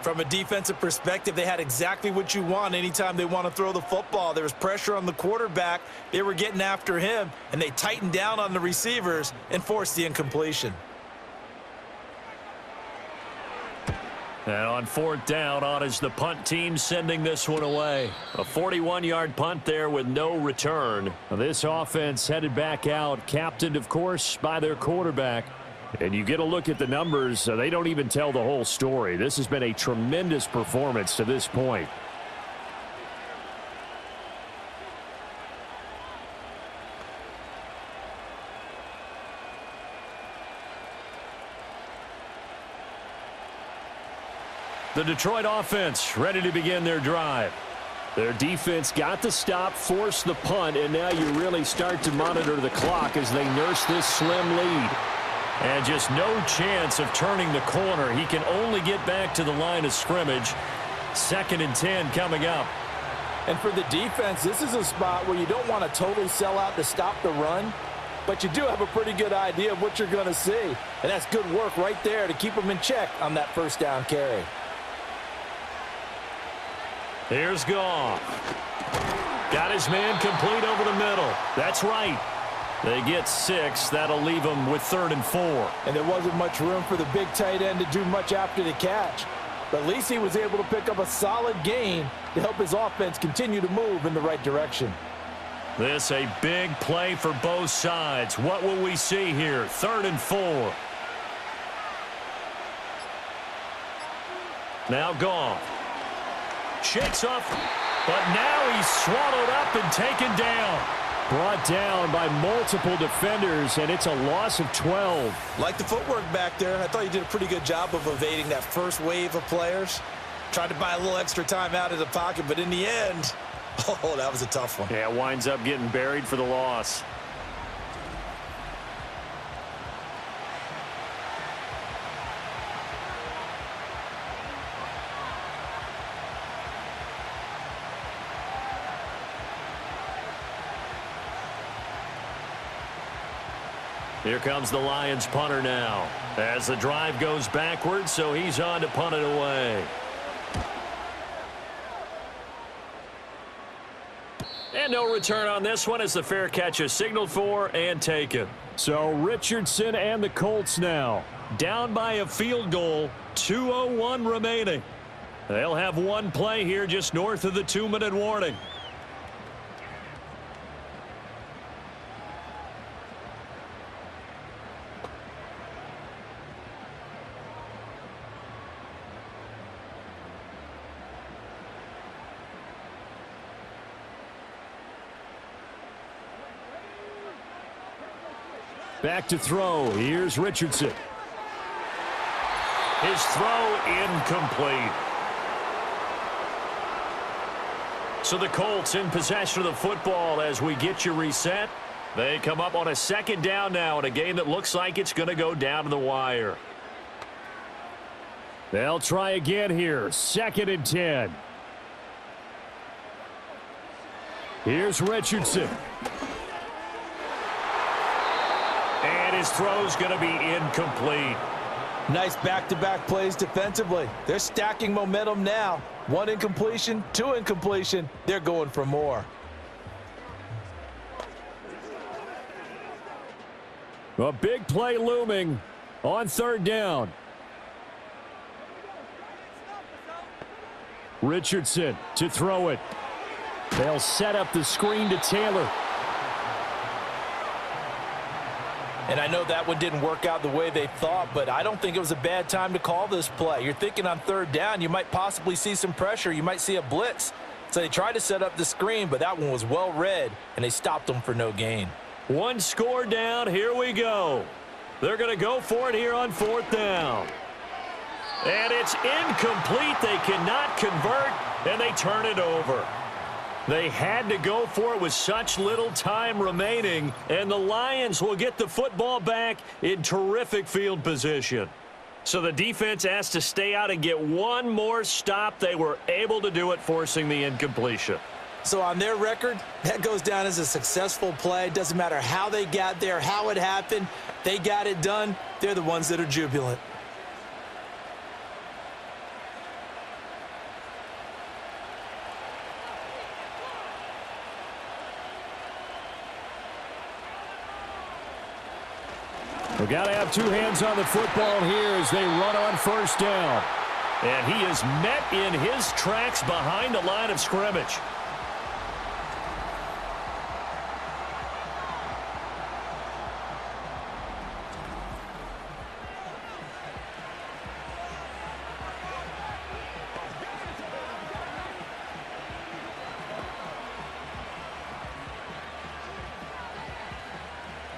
From a defensive perspective, they had exactly what you want anytime they want to throw the football. There was pressure on the quarterback. They were getting after him, and they tightened down on the receivers and forced the incompletion. And on 4th down, on is the punt team sending this one away. A 41-yard punt there with no return. This offense headed back out, captained, of course, by their quarterback. And you get a look at the numbers, they don't even tell the whole story. This has been a tremendous performance to this point. The Detroit offense ready to begin their drive. Their defense got the stop, forced the punt, and now you really start to monitor the clock as they nurse this slim lead. And just no chance of turning the corner. He can only get back to the line of scrimmage. 2nd and 10 coming up. And for the defense, this is a spot where you don't want to totally sell out to stop the run, but you do have a pretty good idea of what you're going to see. And that's good work right there to keep them in check on that 1st down carry. Here's Goff. Got his man complete over the middle. That's right. They get 6. That'll leave them with 3rd and 4. And there wasn't much room for the big tight end to do much after the catch. But at least he was able to pick up a solid gain to help his offense continue to move in the right direction. This a big play for both sides. What will we see here? 3rd and 4. Now Goff. Shakes off, but now he's swallowed up and taken down. Brought down by multiple defenders, and it's a loss of 12. Like the footwork back there, I thought you did a pretty good job of evading that first wave of players. Tried to buy a little extra time out of the pocket, but in the end, oh, that was a tough one. Yeah, winds up getting buried for the loss. Here comes the Lions punter now as the drive goes backwards, so he's on to punt it away. And no return on this one as the fair catch is signaled for and taken. So Richardson and the Colts now down by a field goal, 2:01 remaining. They'll have one play here just north of the 2-minute warning. Back to throw. Here's Richardson. His throw incomplete. So the Colts in possession of the football as we get you reset. They come up on a 2nd down now in a game that looks like it's going to go down to the wire. They'll try again here. 2nd and 10. Here's Richardson. And his throw's going to be incomplete. Nice back-to-back plays defensively. They're stacking momentum now. 1 incompletion, 2 incompletion. They're going for more. A big play looming on 3rd down. Richardson to throw it. They'll set up the screen to Taylor. And I know that one didn't work out the way they thought, but I don't think it was a bad time to call this play. You're thinking on 3rd down, you might possibly see some pressure. You might see a blitz. So they tried to set up the screen, but that one was well read, and they stopped them for no gain. 1 score down. Here we go. They're going to go for it here on 4th down. And it's incomplete. They cannot convert, and they turn it over. They had to go for it with such little time remaining, and the Lions will get the football back in terrific field position. So the defense has to stay out and get one more stop. They were able to do it, forcing the incompletion. So on their record, that goes down as a successful play. Doesn't matter how they got there, how it happened. They got it done. They're the ones that are jubilant. We've got to have 2 hands on the football here as they run on 1st down. And he is met in his tracks behind the line of scrimmage.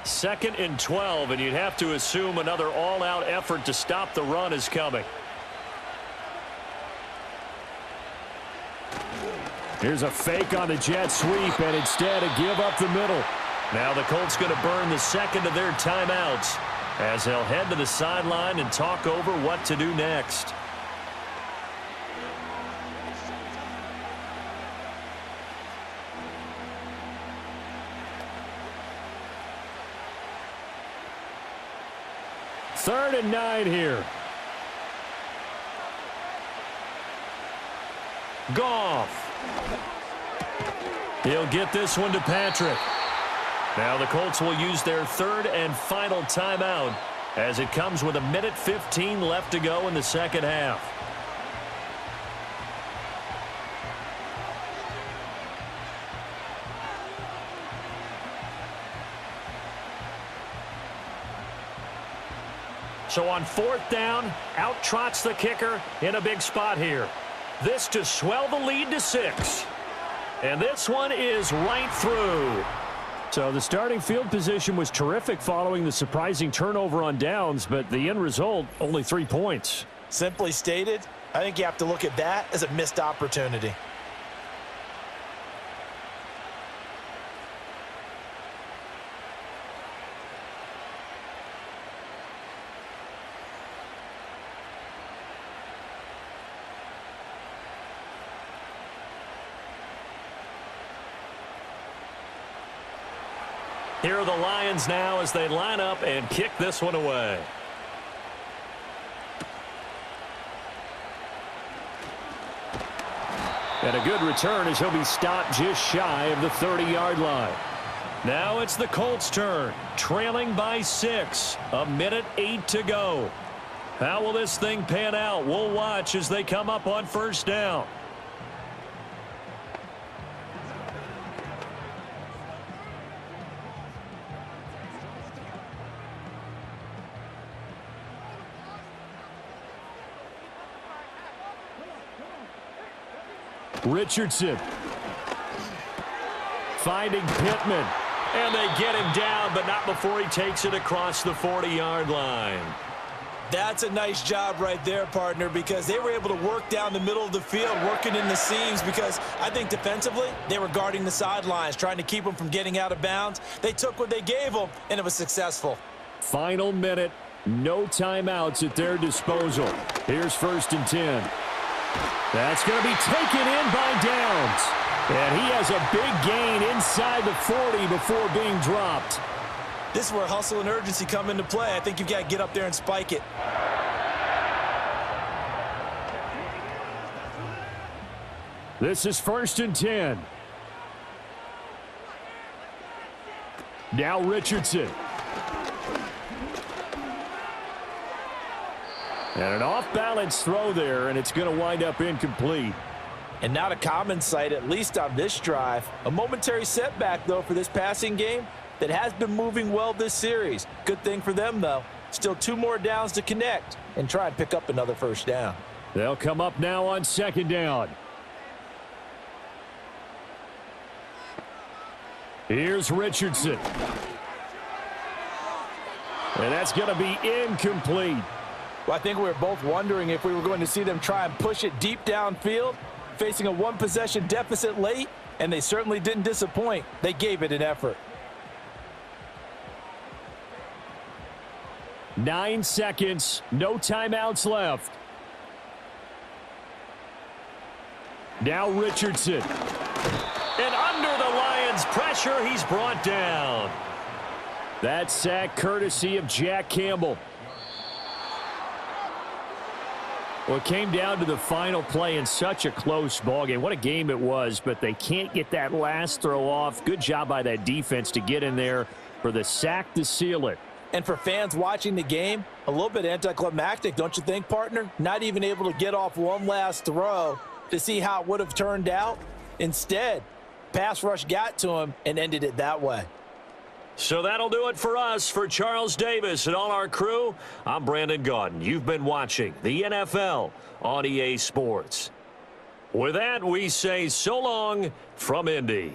Second and 12, and you'd have to assume another all-out effort to stop the run is coming. Here's a fake on the jet sweep, and instead a give up the middle. Now the Colts going to burn the 2nd of their timeouts as they'll head to the sideline and talk over what to do next. Third and 9 here. Goff. He'll get this one to Patrick. Now the Colts will use their 3rd and final timeout as it comes with 1:15 left to go in the 2nd half. So on 4th down, out trots the kicker in a big spot here. This to swell the lead to 6. And this one is right through. So the starting field position was terrific following the surprising turnover on downs, but the end result, only 3 points. Simply stated, I think you have to look at that as a missed opportunity. Here are the Lions now as they line up and kick this one away. And a good return as he'll be stopped just shy of the 30-yard line. Now it's the Colts' turn, trailing by 6. 1:08 to go. How will this thing pan out? We'll watch as they come up on 1st down. Richardson finding Pittman, and they get him down, but not before he takes it across the 40-yard line. That's a nice job right there, partner, because they were able to work down the middle of the field, working in the seams, because I think defensively they were guarding the sidelines, trying to keep them from getting out of bounds. They took what they gave them, and it was successful. Final minute, no timeouts at their disposal. Here's 1st and 10. That's going to be taken in by Downs. And he has a big gain inside the 40 before being dropped. This is where hustle and urgency come into play. I think you've got to get up there and spike it. This is 1st and 10. Now Richardson. And an off-balance throw there, and it's going to wind up incomplete. And not a common sight, at least on this drive. A momentary setback, though, for this passing game that has been moving well this series. Good thing for them, though. Still 2 more downs to connect and try and pick up another 1st down. They'll come up now on 2nd down. Here's Richardson. And that's going to be incomplete. Well, I think we were both wondering if we were going to see them try and push it deep downfield, facing a 1-possession deficit late, and they certainly didn't disappoint. They gave it an effort. 9 seconds, no timeouts left. Now Richardson. And under the Lions' pressure, he's brought down. That sack courtesy of Jack Campbell. Well, it came down to the final play in such a close ballgame. What a game it was, but they can't get that last throw off. Good job by that defense to get in there for the sack to seal it. And for fans watching the game, a little bit anticlimactic, don't you think, partner? Not even able to get off one last throw to see how it would have turned out. Instead, pass rush got to him and ended it that way. So that'll do it for us. For Charles Davis and all our crew, I'm Brandon Gaudin. You've been watching the NFL on EA Sports. With that, we say so long from Indy.